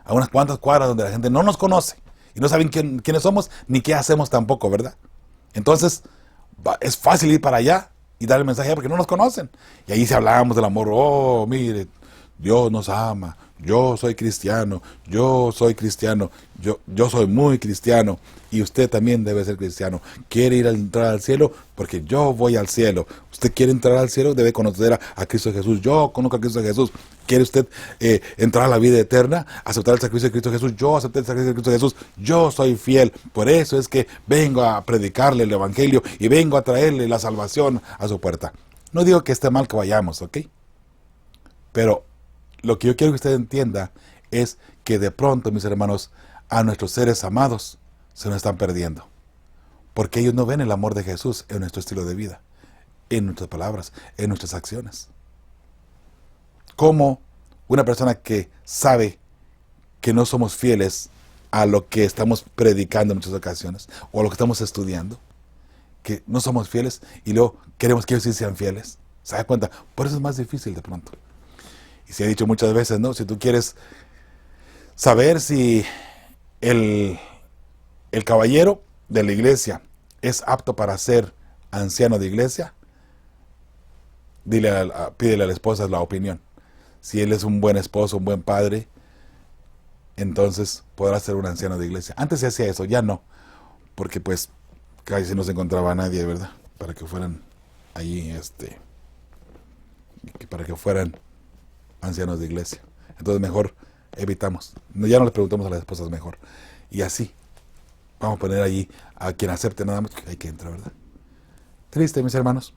[SPEAKER 2] A unas cuantas cuadras donde la gente no nos conoce y no saben quiénes somos ni qué hacemos tampoco, ¿verdad? Entonces, es fácil ir para allá y dar el mensaje porque no nos conocen. Y ahí si hablamos del amor, oh, mire, Dios nos ama, yo soy cristiano, yo soy muy cristiano y usted también debe ser cristiano. ¿Quiere entrar al cielo? Porque yo voy al cielo. ¿Usted quiere entrar al cielo? Debe conocer a Cristo Jesús. Yo conozco a Cristo Jesús. ¿Quiere usted entrar a la vida eterna? ¿Aceptar el sacrificio de Cristo Jesús? Yo acepté el sacrificio de Cristo Jesús. Yo soy fiel. Por eso es que vengo a predicarle el evangelio y vengo a traerle la salvación a su puerta. No digo que esté mal que vayamos, ¿ok? Pero lo que yo quiero que usted entienda es que de pronto, mis hermanos, a nuestros seres amados se nos están perdiendo. Porque ellos no ven el amor de Jesús en nuestro estilo de vida, en nuestras palabras, en nuestras acciones. Como una persona que sabe que no somos fieles a lo que estamos predicando en muchas ocasiones, o a lo que estamos estudiando, que no somos fieles y luego queremos que ellos sí sean fieles. ¿Se da cuenta? Por eso es más difícil de pronto. Y se ha dicho muchas veces, ¿no? Si tú quieres saber si el caballero de la iglesia es apto para ser anciano de iglesia, pídele a la esposa la opinión. Si él es un buen esposo, un buen padre, entonces podrá ser un anciano de iglesia. Antes se hacía eso, ya no, porque pues casi no se encontraba nadie, ¿verdad? Para que fueran allí, para que fueran ancianos de iglesia. Entonces mejor evitamos. Ya no les preguntamos a las esposas mejor. Y así, vamos a poner allí a quien acepte nada más, hay que entrar, ¿verdad? Triste, mis hermanos.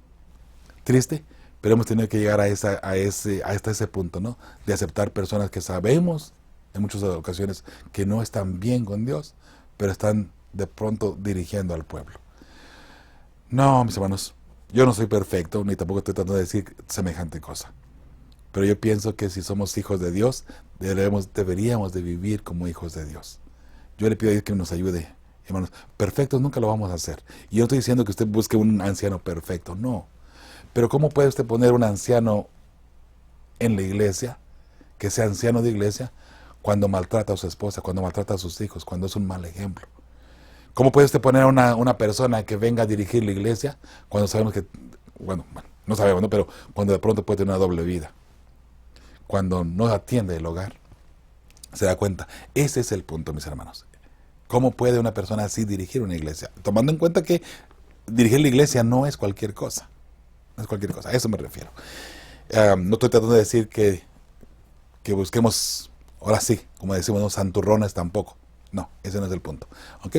[SPEAKER 2] Triste, pero hemos tenido que llegar hasta ese punto, ¿no? De aceptar personas que sabemos, en muchas ocasiones, que no están bien con Dios, pero están de pronto dirigiendo al pueblo. No, mis hermanos, yo no soy perfecto, ni tampoco estoy tratando de decir semejante cosa. Pero yo pienso que si somos hijos de Dios, deberíamos de vivir como hijos de Dios. Yo le pido a Dios que nos ayude, hermanos. Perfectos nunca lo vamos a hacer. Y yo no estoy diciendo que usted busque un anciano perfecto, no. Pero ¿cómo puede usted poner un anciano en la iglesia, que sea anciano de iglesia, cuando maltrata a su esposa, cuando maltrata a sus hijos, cuando es un mal ejemplo? ¿Cómo puede usted poner a una persona que venga a dirigir la iglesia, cuando sabemos que, bueno, no sabemos, ¿no? Pero cuando de pronto puede tener una doble vida? Cuando no atiende el hogar, se da cuenta. Ese es el punto, mis hermanos. ¿Cómo puede una persona así dirigir una iglesia? Tomando en cuenta que dirigir la iglesia no es cualquier cosa. No es cualquier cosa, a eso me refiero. No estoy tratando de decir que busquemos, ahora sí, como decimos, ¿no? Santurrones tampoco. No, ese no es el punto. ¿Ok?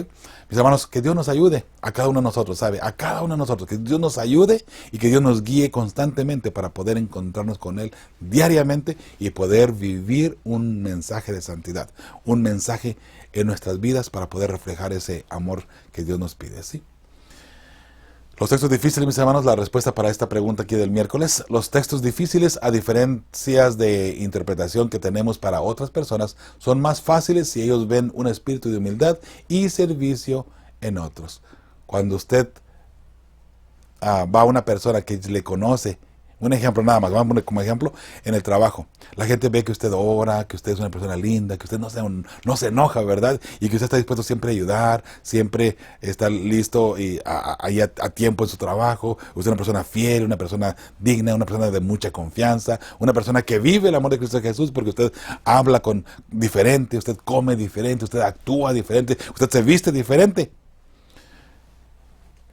[SPEAKER 2] Mis hermanos, que Dios nos ayude a cada uno de nosotros, ¿sabe? A cada uno de nosotros. Que Dios nos ayude y que Dios nos guíe constantemente para poder encontrarnos con Él diariamente y poder vivir un mensaje de santidad. Un mensaje en nuestras vidas para poder reflejar ese amor que Dios nos pide, ¿sí? Los textos difíciles, mis hermanos, la respuesta para esta pregunta aquí del miércoles. Los textos difíciles, a diferencias de interpretación que tenemos para otras personas, son más fáciles si ellos ven un espíritu de humildad y servicio en otros. Cuando usted va a una persona que le conoce, un ejemplo nada más, vamos a poner como ejemplo en el trabajo. La gente ve que usted ora, que usted es una persona linda, que usted no se enoja, ¿verdad? Y que usted está dispuesto siempre a ayudar, siempre está listo y a tiempo en su trabajo. Usted es una persona fiel, una persona digna, una persona de mucha confianza, una persona que vive el amor de Cristo Jesús porque usted habla diferente, usted come diferente, usted actúa diferente, usted se viste diferente.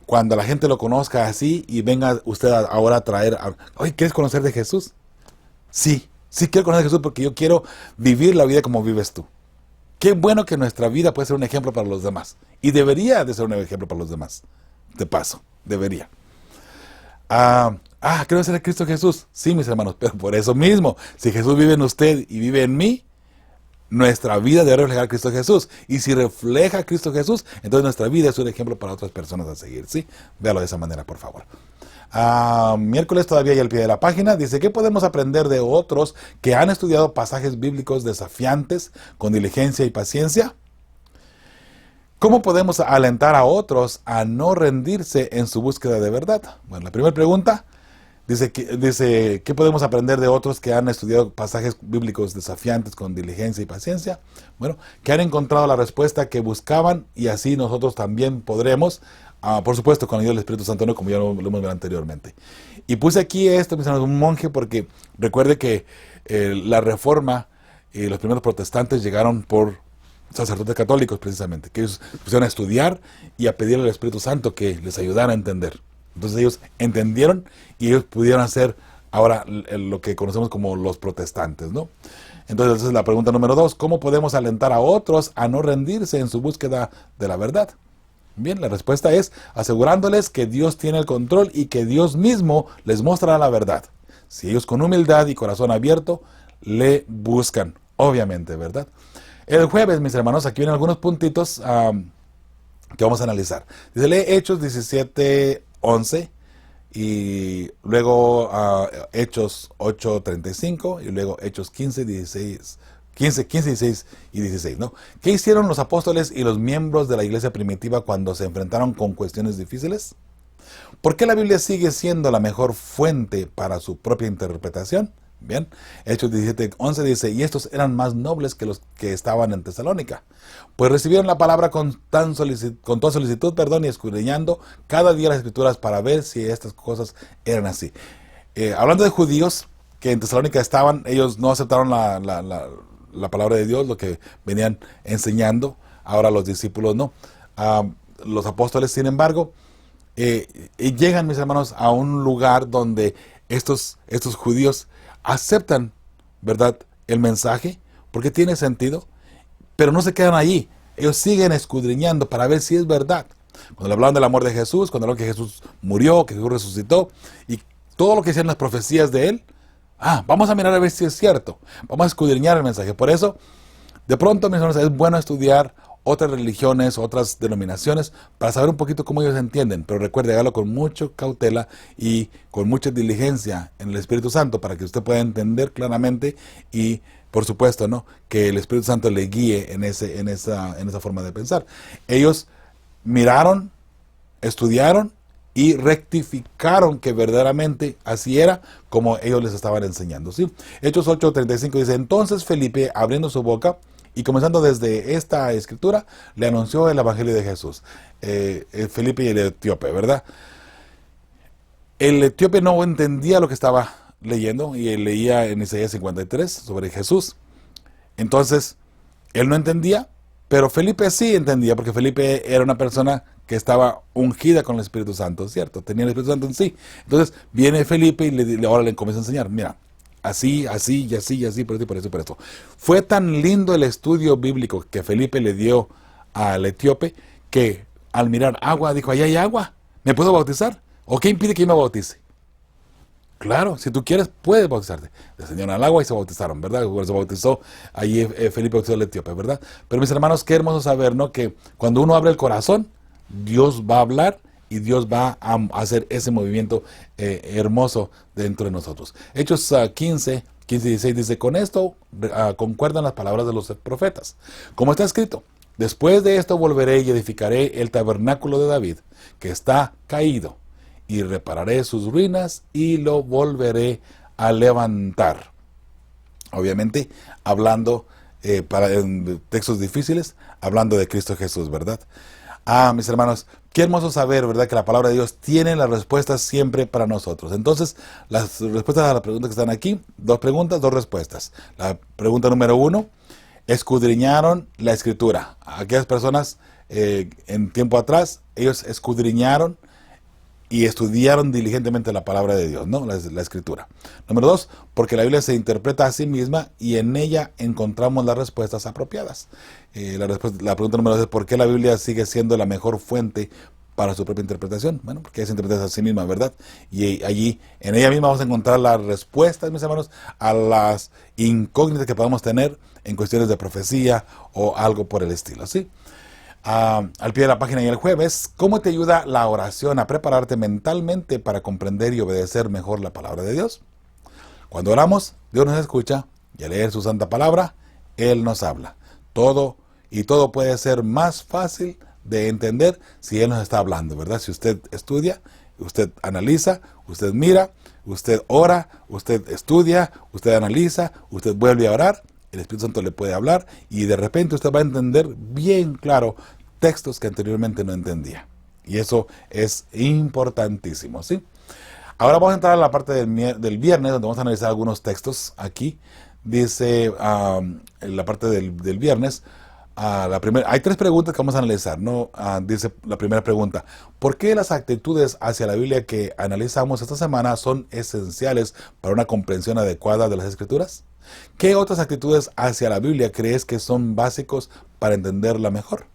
[SPEAKER 2] Cuando la gente lo conozca así y venga usted ahora a traer, oye, ¿quieres conocer de Jesús? Sí quiero conocer de Jesús porque yo quiero vivir la vida como vives tú. Qué bueno que nuestra vida puede ser un ejemplo para los demás. Y debería de ser un ejemplo para los demás. De paso, debería. Quiero ser de Cristo Jesús. Sí, mis hermanos, pero por eso mismo, si Jesús vive en usted y vive en mí, nuestra vida debe reflejar a Cristo Jesús. Y si refleja a Cristo Jesús, entonces nuestra vida es un ejemplo para otras personas a seguir. ¿Sí? Véalo de esa manera, por favor. Miércoles todavía hay al pie de la página. Dice, ¿qué podemos aprender de otros que han estudiado pasajes bíblicos desafiantes con diligencia y paciencia? ¿Cómo podemos alentar a otros a no rendirse en su búsqueda de verdad? Bueno, la primera pregunta dice, ¿qué podemos aprender de otros que han estudiado pasajes bíblicos desafiantes con diligencia y paciencia? Bueno, que han encontrado la respuesta que buscaban y así nosotros también podremos, por supuesto, con la ayuda del Espíritu Santo, ¿no? Como ya lo hemos visto anteriormente. Y puse aquí esto, mis hermanos, un monje, porque recuerde que la Reforma y los primeros protestantes llegaron por sacerdotes católicos, precisamente, que ellos pusieron a estudiar y a pedirle al Espíritu Santo que les ayudara a entender. Entonces ellos entendieron y ellos pudieron hacer ahora lo que conocemos como los protestantes, ¿no? Entonces la pregunta número 2, ¿cómo podemos alentar a otros a no rendirse en su búsqueda de la verdad? Bien, la respuesta es asegurándoles que Dios tiene el control y que Dios mismo les mostrará la verdad. Si ellos con humildad y corazón abierto le buscan, obviamente, ¿verdad? El jueves, mis hermanos, aquí vienen algunos puntitos que vamos a analizar. Dice, lee Hechos 17:11 y luego Hechos 8:35 y luego Hechos 15, 16 y 16, ¿no? ¿Qué hicieron los apóstoles y los miembros de la iglesia primitiva cuando se enfrentaron con cuestiones difíciles? ¿Por qué la Biblia sigue siendo la mejor fuente para su propia interpretación? Bien, Hechos 17:11 dice, y estos eran más nobles que los que estaban en Tesalónica, pues recibieron la palabra con toda solicitud, y escudriñando cada día las escrituras para ver si estas cosas eran así. Hablando de judíos que en Tesalónica estaban, ellos no aceptaron la palabra de Dios, lo que venían enseñando, ahora los discípulos no. Los apóstoles, sin embargo, llegan, mis hermanos, a un lugar donde estos judíos aceptan, ¿verdad?, el mensaje, porque tiene sentido, pero no se quedan ahí. Ellos siguen escudriñando para ver si es verdad. Cuando le hablaban del amor de Jesús, cuando hablaban que Jesús murió, que Jesús resucitó, y todo lo que decían las profecías de Él, vamos a mirar a ver si es cierto. Vamos a escudriñar el mensaje. Por eso, de pronto, mis hermanos, es bueno estudiar otras religiones, otras denominaciones, para saber un poquito cómo ellos entienden. Pero recuerde, hágalo con mucha cautela y con mucha diligencia en el Espíritu Santo para que usted pueda entender claramente y, por supuesto, ¿no?, que el Espíritu Santo le guíe en esa forma de pensar. Ellos miraron, estudiaron y rectificaron que verdaderamente así era como ellos les estaban enseñando, ¿sí? Hechos 8:35 dice, entonces Felipe, abriendo su boca, y comenzando desde esta escritura, le anunció el evangelio de Jesús. Felipe y el etíope, ¿verdad? El etíope no entendía lo que estaba leyendo y él leía en Isaías 53 sobre Jesús. Entonces, él no entendía, pero Felipe sí entendía, porque Felipe era una persona que estaba ungida con el Espíritu Santo, ¿cierto? Tenía el Espíritu Santo en sí. Entonces, viene Felipe y ahora le comienza a enseñar, mira, así, así, y así, y así, por esto, por esto. Fue tan lindo el estudio bíblico que Felipe le dio al etíope que al mirar agua dijo, allá hay agua, ¿me puedo bautizar? ¿O qué impide que yo me bautice? Claro, si tú quieres, puedes bautizarte. Descendieron al agua y se bautizaron, ¿verdad? Se bautizó, ahí Felipe bautizó al etíope, ¿verdad? Pero mis hermanos, qué hermoso saber, ¿no?, que cuando uno abre el corazón, Dios va a hablar y Dios va a hacer ese movimiento hermoso dentro de nosotros. Hechos 15 y 16 dice, con esto concuerdan las palabras de los profetas. Como está escrito, después de esto volveré y edificaré el tabernáculo de David, que está caído, y repararé sus ruinas y lo volveré a levantar. Obviamente, hablando en textos difíciles, hablando de Cristo Jesús, ¿verdad? Mis hermanos, qué hermoso saber, ¿verdad?, que la palabra de Dios tiene las respuestas siempre para nosotros. Entonces, las respuestas a las preguntas que están aquí, 2 preguntas, 2 respuestas. La pregunta número 1, escudriñaron la Escritura. Aquellas personas en tiempo atrás, ellos escudriñaron y estudiaron diligentemente la palabra de Dios, ¿no? La Escritura. Número 2, porque la Biblia se interpreta a sí misma y en ella encontramos las respuestas apropiadas. La pregunta número 2 es, ¿por qué la Biblia sigue siendo la mejor fuente para su propia interpretación? Bueno, porque ella se interpreta a sí misma, ¿verdad? Y allí, en ella misma vamos a encontrar las respuestas, mis hermanos, a las incógnitas que podamos tener en cuestiones de profecía o algo por el estilo, ¿sí? Al pie de la página y el jueves, ¿cómo te ayuda la oración a prepararte mentalmente para comprender y obedecer mejor la palabra de Dios? Cuando oramos, Dios nos escucha y al leer su santa palabra, Él nos habla. Todo puede ser más fácil de entender si Él nos está hablando, ¿verdad? Si usted estudia, usted analiza, usted mira, usted ora, usted estudia, usted analiza, usted vuelve a orar, el Espíritu Santo le puede hablar y de repente usted va a entender bien claro textos que anteriormente no entendía. Y eso es importantísimo, ¿sí? Ahora vamos a entrar a la parte del viernes, donde vamos a analizar algunos textos. Aquí dice, en la parte del viernes, hay 3 preguntas que vamos a analizar, ¿no? Dice la primera pregunta, ¿por qué las actitudes hacia la Biblia que analizamos esta semana son esenciales para una comprensión adecuada de las Escrituras? ¿Qué otras actitudes hacia la Biblia crees que son básicos para entenderla mejor?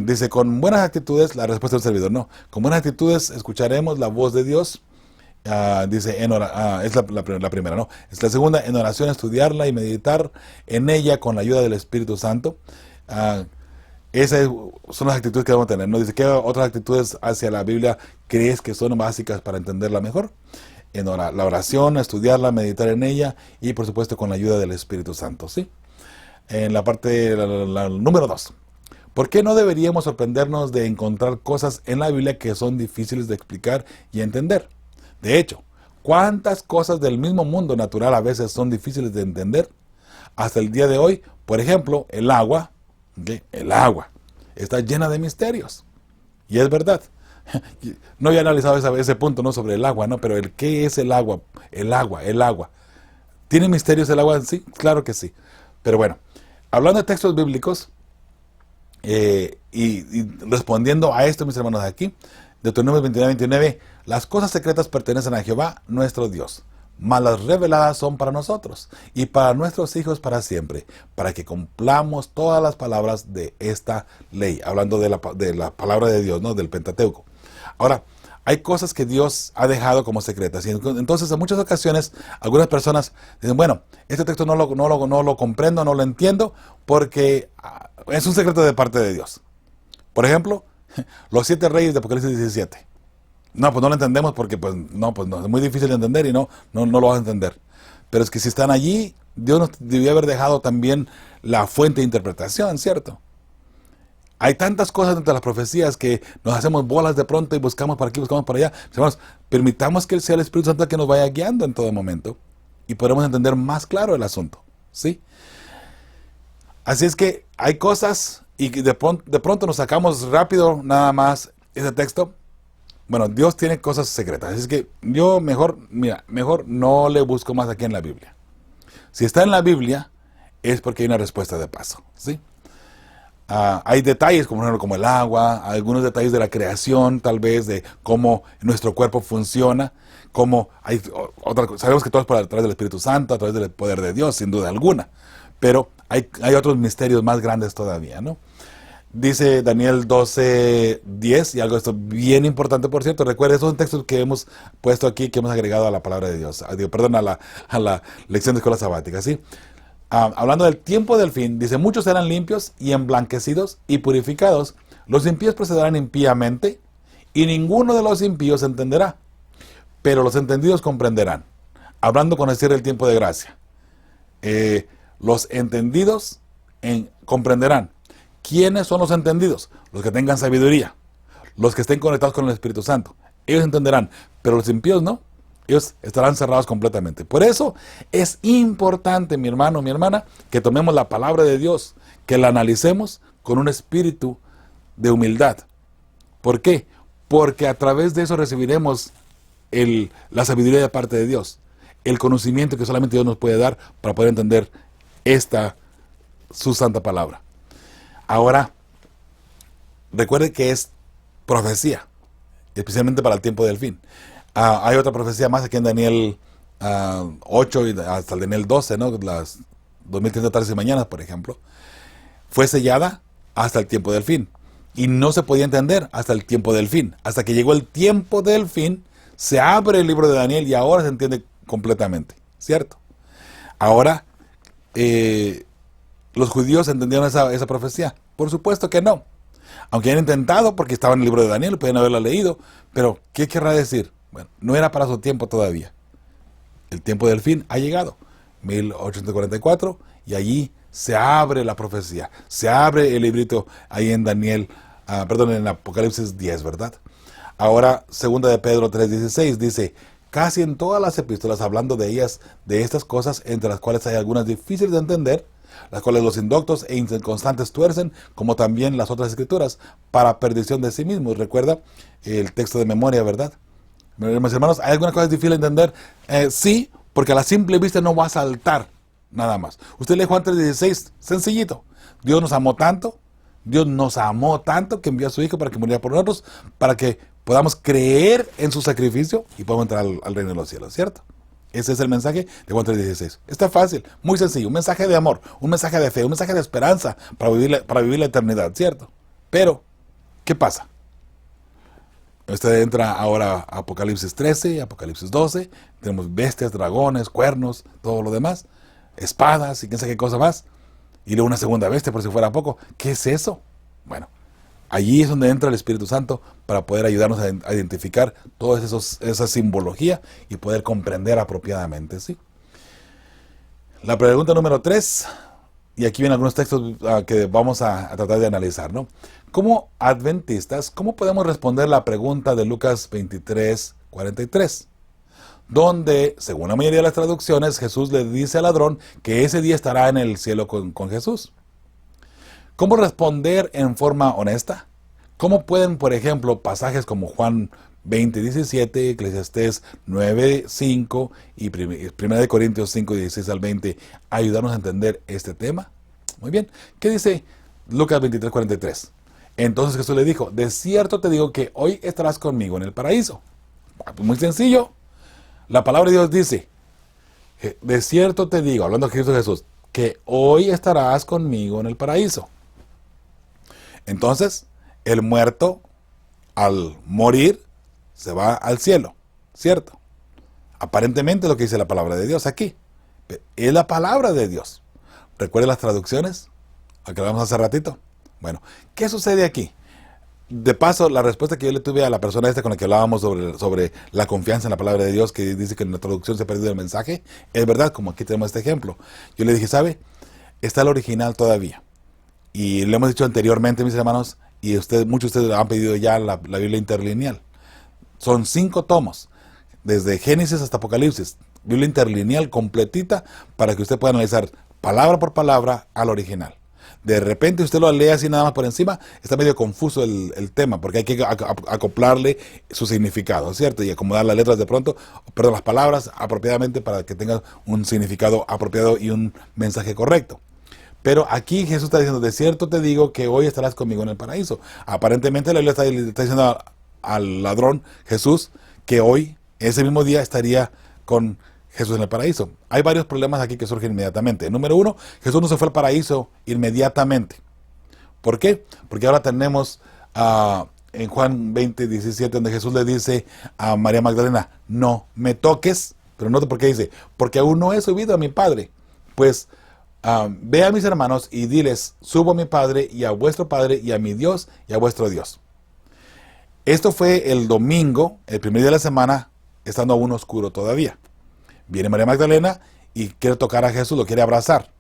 [SPEAKER 2] Dice, con buenas actitudes, la respuesta del servidor, no. Con buenas actitudes escucharemos la voz de Dios. Dice, es la primera, ¿no? Es la segunda, en oración estudiarla y meditar en ella con la ayuda del Espíritu Santo. Esas son las actitudes que debemos tener, ¿no? Dice, ¿qué otras actitudes hacia la Biblia crees que son básicas para entenderla mejor? En la oración, estudiarla, meditar en ella y por supuesto con la ayuda del Espíritu Santo, ¿sí? En la parte, la número 2. ¿Por qué no deberíamos sorprendernos de encontrar cosas en la Biblia que son difíciles de explicar y entender? De hecho, ¿cuántas cosas del mismo mundo natural a veces son difíciles de entender? Hasta el día de hoy, por ejemplo, el agua, ¿okay? El agua está llena de misterios. Y es verdad. No había analizado ese punto, ¿no? Sobre el agua, ¿no? Pero ¿qué es el agua? El agua. ¿Tiene misterios el agua en sí? Claro que sí. Pero bueno, hablando de textos bíblicos, y respondiendo a esto, mis hermanos, aquí, Deuteronomio 29, las cosas secretas pertenecen a Jehová, nuestro Dios, mas las reveladas son para nosotros y para nuestros hijos para siempre, para que cumplamos todas las palabras de esta ley, hablando de la palabra de Dios, ¿no? Del Pentateuco. Ahora, hay cosas que Dios ha dejado como secretas. Y entonces, en muchas ocasiones, algunas personas dicen, bueno, este texto no lo comprendo, no lo entiendo, porque es un secreto de parte de Dios. Por ejemplo, los 7 reyes de Apocalipsis 17. No, pues no lo entendemos porque, no, es muy difícil de entender y no lo vas a entender. Pero es que si están allí, Dios nos debió haber dejado también la fuente de interpretación, ¿cierto? Hay tantas cosas dentro de las profecías que nos hacemos bolas de pronto y buscamos por aquí, buscamos por allá. Hermanos, permitamos que sea el Espíritu Santo el que nos vaya guiando en todo momento y podremos entender más claro el asunto, ¿sí? Así es que hay cosas y de pronto nos sacamos rápido nada más ese texto. Bueno, Dios tiene cosas secretas, así es que yo mejor no le busco más aquí en la Biblia. Si está en la Biblia es porque hay una respuesta de paso, ¿sí? Hay detalles, como por ejemplo, como el agua, algunos detalles de la creación, tal vez, de cómo nuestro cuerpo funciona, cómo hay otra cosa. Sabemos que todo es a través del Espíritu Santo, a través del poder de Dios, sin duda alguna. Pero hay otros misterios más grandes todavía, ¿no? Dice Daniel 12:10, y algo de esto bien importante, por cierto. Recuerden, esos son textos que hemos puesto aquí, que hemos agregado a la palabra de Dios. A la lección de escuela sabática, ¿sí? Hablando del tiempo del fin, dice, muchos serán limpios y emblanquecidos y purificados. Los impíos procederán impíamente y ninguno de los impíos entenderá, pero los entendidos comprenderán. Hablando con el cierre del tiempo de gracia. Los entendidos comprenderán. ¿Quiénes son los entendidos? Los que tengan sabiduría, los que estén conectados con el Espíritu Santo. Ellos entenderán, pero los impíos no. Ellos estarán cerrados completamente. Por eso es importante, mi hermano, mi hermana, que tomemos la palabra de Dios, que la analicemos con un espíritu de humildad. ¿Por qué? Porque a través de eso recibiremos la sabiduría de parte de Dios, el conocimiento que solamente Dios nos puede dar para poder entender su santa palabra. Ahora, recuerde que es profecía, especialmente para el tiempo del fin. Hay otra profecía más aquí en Daniel 8 y hasta el Daniel 12, ¿no? Las 2300 tardes y mañanas, por ejemplo. Fue sellada hasta el tiempo del fin. Y no se podía entender hasta el tiempo del fin. Hasta que llegó el tiempo del fin, se abre el libro de Daniel y ahora se entiende completamente, ¿cierto? Ahora, ¿los judíos entendieron esa profecía? Por supuesto que no. Aunque han intentado, porque estaba en el libro de Daniel, pueden haberla leído, pero ¿qué querrá decir? Bueno, no era para su tiempo todavía. El tiempo del fin ha llegado, 1844, y allí se abre la profecía, se abre el librito ahí en Daniel, en Apocalipsis 10, ¿verdad? Ahora, 2 de Pedro 3:16 dice, casi en todas las epístolas, hablando de ellas, de estas cosas, entre las cuales hay algunas difíciles de entender, las cuales los indoctos e inconstantes tuercen, como también las otras escrituras, para perdición de sí mismos. Recuerda el texto de memoria, ¿verdad? Mis hermanos, ¿hay algunas cosas difíciles de entender? Sí, porque a la simple vista no va a saltar nada más. Usted lee Juan 3:16, sencillito. Dios nos amó tanto que envió a su Hijo para que muriera por nosotros, para que podamos creer en su sacrificio y podamos entrar al reino de los cielos, ¿cierto? Ese es el mensaje de Juan 3:16. Está fácil, muy sencillo, un mensaje de amor, un mensaje de fe, un mensaje de esperanza para vivir la eternidad, ¿cierto? Pero, ¿qué pasa? Usted entra ahora a Apocalipsis 13, Apocalipsis 12, tenemos bestias, dragones, cuernos, todo lo demás, espadas y quién sabe qué cosa más, y luego una segunda bestia por si fuera poco. ¿Qué es eso? Bueno, allí es donde entra el Espíritu Santo para poder ayudarnos a identificar toda esa simbología y poder comprender apropiadamente, ¿sí? La pregunta número 3, y aquí vienen algunos textos que vamos a tratar de analizar, ¿no? Como adventistas, ¿cómo podemos responder la pregunta de Lucas 23:43? Donde, según la mayoría de las traducciones, Jesús le dice al ladrón que ese día estará en el cielo con Jesús. ¿Cómo responder en forma honesta? ¿Cómo pueden, por ejemplo, pasajes como Juan 20:17, Eclesiastés 9:5 y 1 Corintios 5:16 al 20 ayudarnos a entender este tema? Muy bien. ¿Qué dice Lucas 23:43? Entonces Jesús le dijo, de cierto te digo que hoy estarás conmigo en el paraíso. Pues muy sencillo. La palabra de Dios dice, de cierto te digo, hablando de Cristo Jesús, que hoy estarás conmigo en el paraíso. Entonces, el muerto, al morir, se va al cielo, ¿cierto? Aparentemente lo que dice la palabra de Dios aquí. Es la palabra de Dios. ¿Recuerden las traducciones? A que hablamos hace ratito. Bueno, ¿qué sucede aquí? De paso, la respuesta que yo le tuve a la persona esta con la que hablábamos sobre la confianza en la palabra de Dios, que dice que en la traducción se ha perdido el mensaje, es verdad, como aquí tenemos este ejemplo. Yo le dije, ¿sabe? Está el original todavía. Y lo hemos dicho anteriormente, mis hermanos, y muchos de ustedes han pedido ya la Biblia interlineal. Son 5 tomos, desde Génesis hasta Apocalipsis. Biblia interlineal completita para que usted pueda analizar palabra por palabra al original. De repente usted lo lee así nada más por encima, está medio confuso el tema, porque hay que acoplarle su significado, ¿cierto? Y acomodar las letras las palabras apropiadamente para que tengan un significado apropiado y un mensaje correcto. Pero aquí Jesús está diciendo, de cierto te digo que hoy estarás conmigo en el paraíso. Aparentemente la Biblia está diciendo al ladrón Jesús que hoy, ese mismo día, estaría con Jesús en el paraíso. Hay varios problemas aquí que surgen inmediatamente. Número 1, Jesús no se fue al paraíso inmediatamente. ¿Por qué? Porque ahora tenemos en Juan 20:17, donde Jesús le dice a María Magdalena, no me toques, pero note por qué dice, porque aún no he subido a mi Padre. Pues ve a mis hermanos y diles, subo a mi Padre y a vuestro Padre y a mi Dios y a vuestro Dios. Esto fue el domingo, el primer día de la semana, estando aún oscuro todavía. Viene María Magdalena y quiere tocar a Jesús, lo quiere abrazar.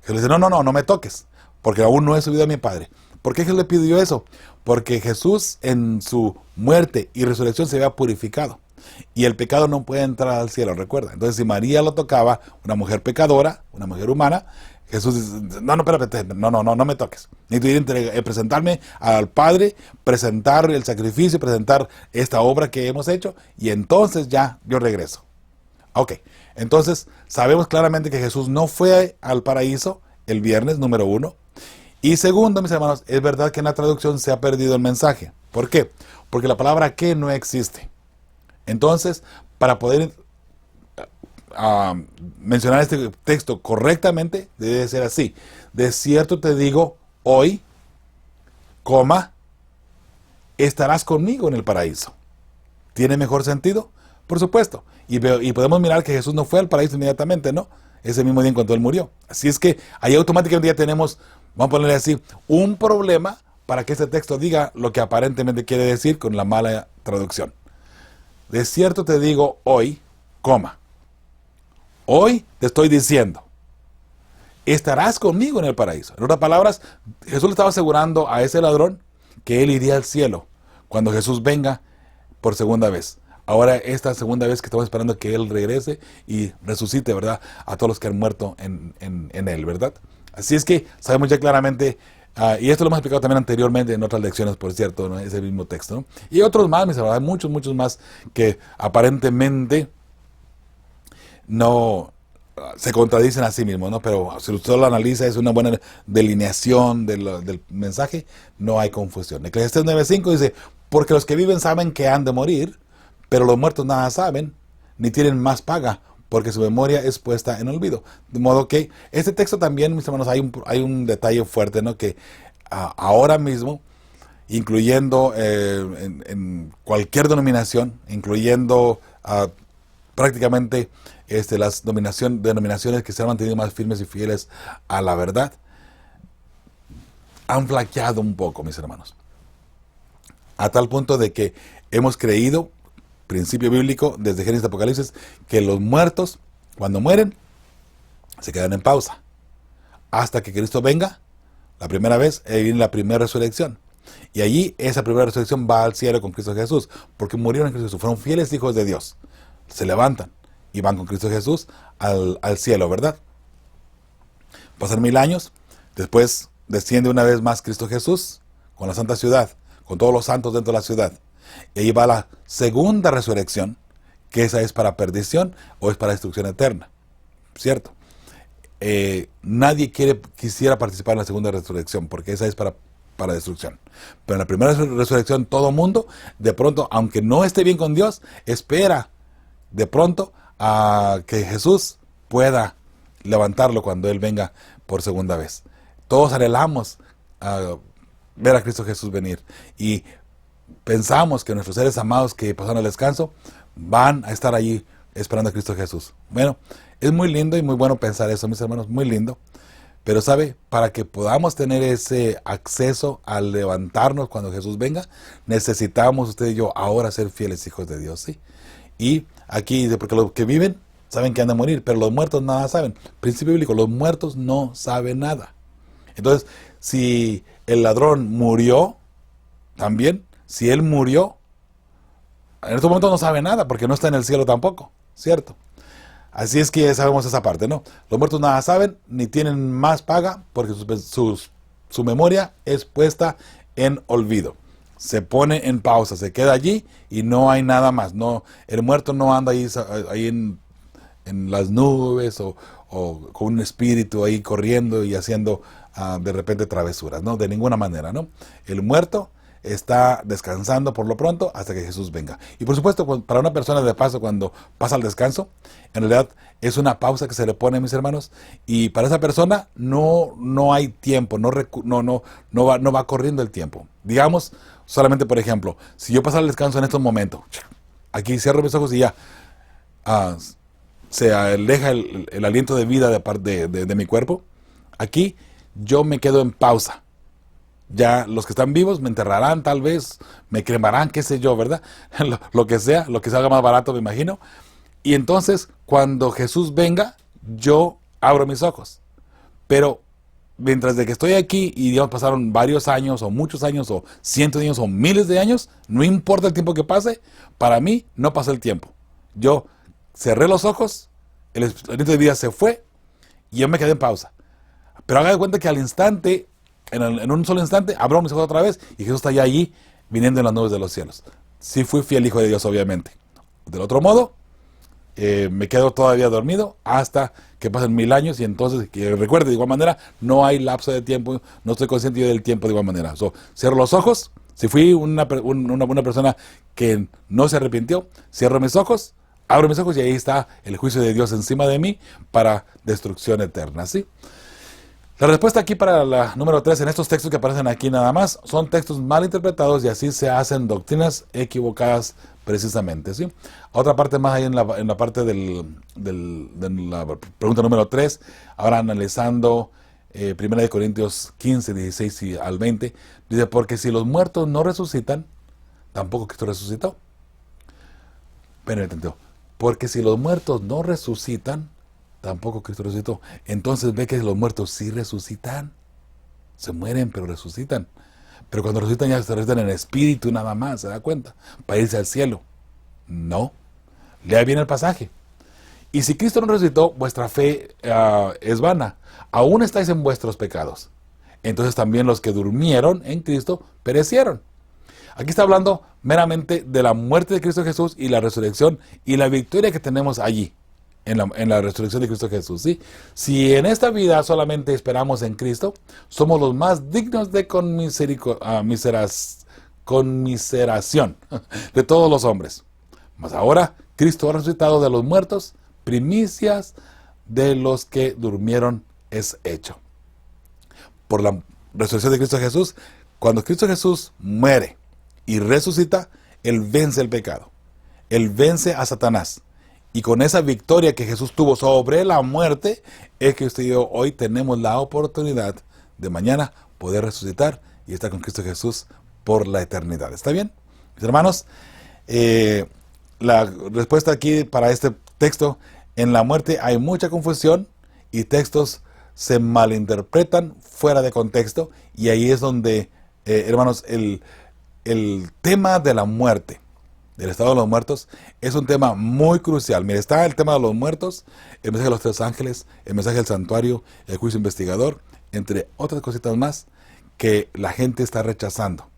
[SPEAKER 2] Jesús le dice, no me toques, porque aún no he subido a mi Padre. ¿Por qué Jesús le pidió eso? Porque Jesús en su muerte y resurrección se había purificado. Y el pecado no puede entrar al cielo, recuerda. Entonces, si María lo tocaba, una mujer pecadora, una mujer humana, Jesús dice, espérate, no me toques. Necesito presentarme al Padre, presentar el sacrificio, presentar esta obra que hemos hecho, y entonces ya yo regreso. Ok, entonces sabemos claramente que Jesús no fue al paraíso el viernes, número 1. Y segundo, mis hermanos, es verdad que en la traducción se ha perdido el mensaje. ¿Por qué? Porque la palabra que no existe. Entonces, para poder mencionar este texto correctamente, debe ser así. De cierto te digo, hoy, estarás conmigo en el paraíso. ¿Tiene mejor sentido? Por supuesto. Y podemos mirar que Jesús no fue al paraíso inmediatamente, ¿no? Ese mismo día en cuanto él murió. Así es que ahí automáticamente ya tenemos, vamos a ponerle así, un problema para que este texto diga lo que aparentemente quiere decir con la mala traducción. De cierto te digo hoy, hoy te estoy diciendo, estarás conmigo en el paraíso. En otras palabras, Jesús le estaba asegurando a ese ladrón que él iría al cielo cuando Jesús venga por segunda vez. Ahora esta segunda vez que estamos esperando que Él regrese y resucite, ¿verdad? A todos los que han muerto en Él, ¿verdad? Así es que sabemos ya claramente, y esto lo hemos explicado también anteriormente en otras lecciones, por cierto, ¿no? Ese mismo texto, ¿no? Y otros más, mis hermanos, hay muchos más que aparentemente no se contradicen a sí mismos, ¿no? Pero si usted lo analiza, es una buena delineación del mensaje, no hay confusión. Eclesiastés 9:5 dice, porque los que viven saben que han de morir, pero los muertos nada saben, ni tienen más paga, porque su memoria es puesta en olvido. De modo que este texto también, mis hermanos, hay un detalle fuerte, ¿no? Que ahora mismo, incluyendo en cualquier denominación, incluyendo prácticamente las denominaciones que se han mantenido más firmes y fieles a la verdad, han flaqueado un poco, mis hermanos. A tal punto de que hemos creído, principio bíblico, desde Génesis a Apocalipsis, que los muertos, cuando mueren, se quedan en pausa. Hasta que Cristo venga, la primera vez, viene la primera resurrección. Y allí, esa primera resurrección va al cielo con Cristo Jesús, porque murieron en Cristo Jesús, fueron fieles hijos de Dios. Se levantan y van con Cristo Jesús al cielo, ¿verdad? Pasan 1000 años, después desciende una vez más Cristo Jesús con la santa ciudad, con todos los santos dentro de la ciudad. Y ahí va la segunda resurrección, que esa es para perdición o es para destrucción eterna, ¿cierto? Nadie quisiera participar en la segunda resurrección, porque esa es para destrucción. Pero en la primera resurrección, todo mundo, de pronto, aunque no esté bien con Dios, espera de pronto a que Jesús pueda levantarlo cuando Él venga por segunda vez. Todos anhelamos ver a Cristo Jesús venir. Y pensamos que nuestros seres amados que pasaron el descanso van a estar allí esperando a Cristo Jesús. Bueno, es muy lindo y muy bueno pensar eso, mis hermanos, muy lindo. Pero ¿sabe? Para que podamos tener ese acceso al levantarnos cuando Jesús venga, necesitamos usted y yo ahora ser fieles hijos de Dios, ¿sí? Y aquí dice, porque los que viven saben que han de morir, pero los muertos nada saben. Principio bíblico, los muertos no saben nada. Entonces, si el ladrón murió, también, si él murió, en este momento no sabe nada, porque no está en el cielo tampoco, ¿cierto? Así es que ya sabemos esa parte, ¿no? Los muertos nada saben, ni tienen más paga, porque su memoria es puesta en olvido. Se pone en pausa, se queda allí y no hay nada más. No, el muerto no anda ahí en las nubes o con un espíritu ahí corriendo y haciendo de repente travesuras, ¿no? De ninguna manera, ¿no? El muerto está descansando por lo pronto hasta que Jesús venga. Y por supuesto, para una persona de paso, cuando pasa el descanso, en realidad es una pausa que se le pone, mis hermanos, y para esa persona no hay tiempo, no va corriendo el tiempo. Digamos, solamente por ejemplo, si yo pasara el descanso en estos momentos, aquí cierro mis ojos y ya se aleja el aliento de vida de mi cuerpo, aquí yo me quedo en pausa. Ya los que están vivos me enterrarán, tal vez, me cremarán, qué sé yo, ¿verdad? Lo que sea, lo que salga más barato, me imagino. Y entonces, cuando Jesús venga, yo abro mis ojos. Pero mientras de que estoy aquí y digamos pasaron varios años o muchos años o cientos de años o miles de años, no importa el tiempo que pase, para mí no pasó el tiempo. Yo cerré los ojos, el aliento de vida se fue y yo me quedé en pausa. Pero haga de cuenta que al instante, en un solo instante, abro mis ojos otra vez y Jesús está ya allí viniendo en las nubes de los cielos. Sí fui fiel hijo de Dios, obviamente. Del otro modo, me quedo todavía dormido hasta que pasen 1000 años y entonces, que recuerde, de igual manera, no hay lapso de tiempo, no estoy consciente yo del tiempo de igual manera. Cierro los ojos, si fui una persona que no se arrepintió, cierro mis ojos, abro mis ojos y ahí está el juicio de Dios encima de mí para destrucción eterna, ¿sí? La respuesta aquí para la número 3, en estos textos que aparecen aquí nada más, son textos mal interpretados y así se hacen doctrinas equivocadas precisamente, ¿sí? Otra parte más ahí en la parte de la pregunta número 3, ahora analizando 1 Corintios 15, 16 y al 20, dice, porque si los muertos no resucitan, tampoco Cristo resucitó. Porque si los muertos no resucitan, tampoco Cristo resucitó. Entonces ve que los muertos sí resucitan. Se mueren, pero resucitan. Pero cuando resucitan ya se resucitan en espíritu nada más, ¿se da cuenta? Para irse al cielo. No. Lea bien el pasaje. Y si Cristo no resucitó, vuestra fe es vana. Aún estáis en vuestros pecados. Entonces también los que durmieron en Cristo perecieron. Aquí está hablando meramente de la muerte de Cristo Jesús y la resurrección y la victoria que tenemos allí. En la resurrección de Cristo Jesús, ¿sí? Si en esta vida solamente esperamos en Cristo, somos los más dignos de conmiseración de todos los hombres. Mas ahora, Cristo ha resucitado de los muertos, primicias de los que durmieron es hecho. Por la resurrección de Cristo Jesús, cuando Cristo Jesús muere y resucita, Él vence el pecado. Él vence a Satanás. Y con esa victoria que Jesús tuvo sobre la muerte, es que usted y yo hoy tenemos la oportunidad de mañana poder resucitar y estar con Cristo Jesús por la eternidad. ¿Está bien? Mis hermanos, la respuesta aquí para este texto, en la muerte hay mucha confusión y textos se malinterpretan fuera de contexto y ahí es donde, hermanos, el tema de la muerte, del estado de los muertos, es un tema muy crucial. Mire, está el tema de los muertos, el mensaje de los 3 ángeles, el mensaje del santuario, el juicio investigador, entre otras cositas más que la gente está rechazando,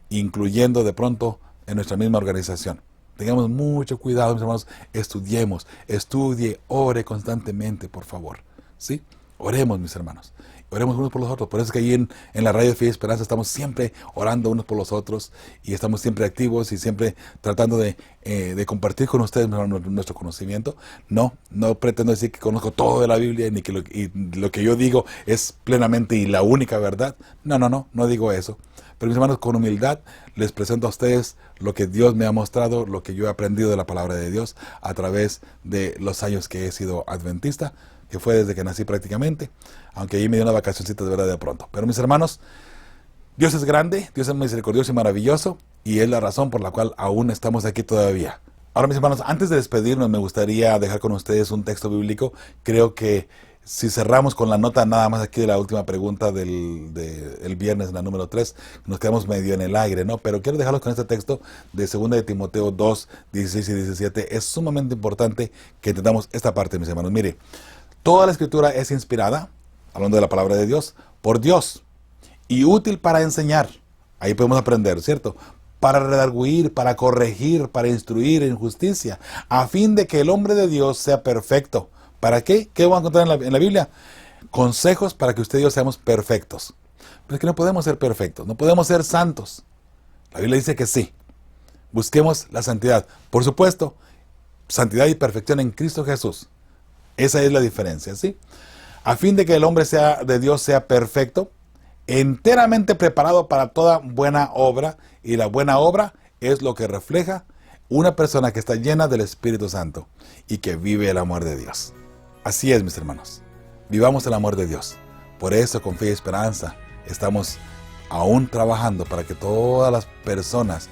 [SPEAKER 2] incluyendo de pronto en nuestra misma organización. Tengamos mucho cuidado, mis hermanos, estudiemos, estudie, ore constantemente, por favor, ¿sí? Oremos, mis hermanos. Oremos unos por los otros. Por eso es que ahí en la Radio de Fe y Esperanza estamos siempre orando unos por los otros y estamos siempre activos y siempre tratando de compartir con ustedes nuestro conocimiento. No pretendo decir que conozco todo de la Biblia ni que lo que yo digo es plenamente y la única verdad. No digo eso. Pero mis hermanos, con humildad les presento a ustedes lo que Dios me ha mostrado, lo que yo he aprendido de la palabra de Dios a través de los años que he sido adventista, que fue desde que nací prácticamente, aunque ahí me dio una vacacioncita de verdad de pronto. Pero mis hermanos, Dios es grande, Dios es misericordioso y maravilloso, y es la razón por la cual aún estamos aquí todavía. Ahora, mis hermanos, antes de despedirnos, me gustaría dejar con ustedes un texto bíblico. Creo que si cerramos con la nota nada más aquí de la última pregunta del viernes, la número 3, nos quedamos medio en el aire, ¿no? Pero quiero dejarlos con este texto de 2 de Timoteo 2, 16 y 17. Es sumamente importante que entendamos esta parte, mis hermanos. Mire, toda la escritura es inspirada, hablando de la palabra de Dios, por Dios y útil para enseñar. Ahí podemos aprender, ¿cierto? Para redarguir, para corregir, para instruir en justicia, a fin de que el hombre de Dios sea perfecto. ¿Para qué? ¿Qué vamos a encontrar en la Biblia? Consejos para que usted y yo seamos perfectos. Pero es que no podemos ser perfectos, no podemos ser santos. La Biblia dice que sí. Busquemos la santidad. Por supuesto, santidad y perfección en Cristo Jesús. Esa es la diferencia, ¿sí? A fin de que el hombre de Dios sea perfecto, enteramente preparado para toda buena obra. Y la buena obra es lo que refleja una persona que está llena del Espíritu Santo y que vive el amor de Dios. Así es, mis hermanos. Vivamos el amor de Dios. Por eso, con fe y esperanza, estamos aún trabajando para que todas las personas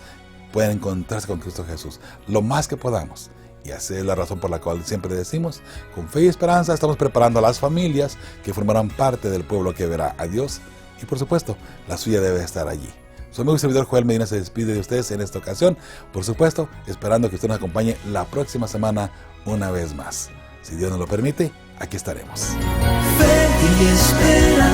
[SPEAKER 2] puedan encontrarse con Cristo Jesús lo más que podamos. Y esa es la razón por la cual siempre decimos, con fe y esperanza estamos preparando a las familias que formarán parte del pueblo que verá a Dios. Y por supuesto, la suya debe estar allí. Su amigo y servidor Joel Medina se despide de ustedes en esta ocasión. Por supuesto, esperando que usted nos acompañe la próxima semana una vez más. Si Dios nos lo permite, aquí estaremos.
[SPEAKER 3] Fe y esperanza.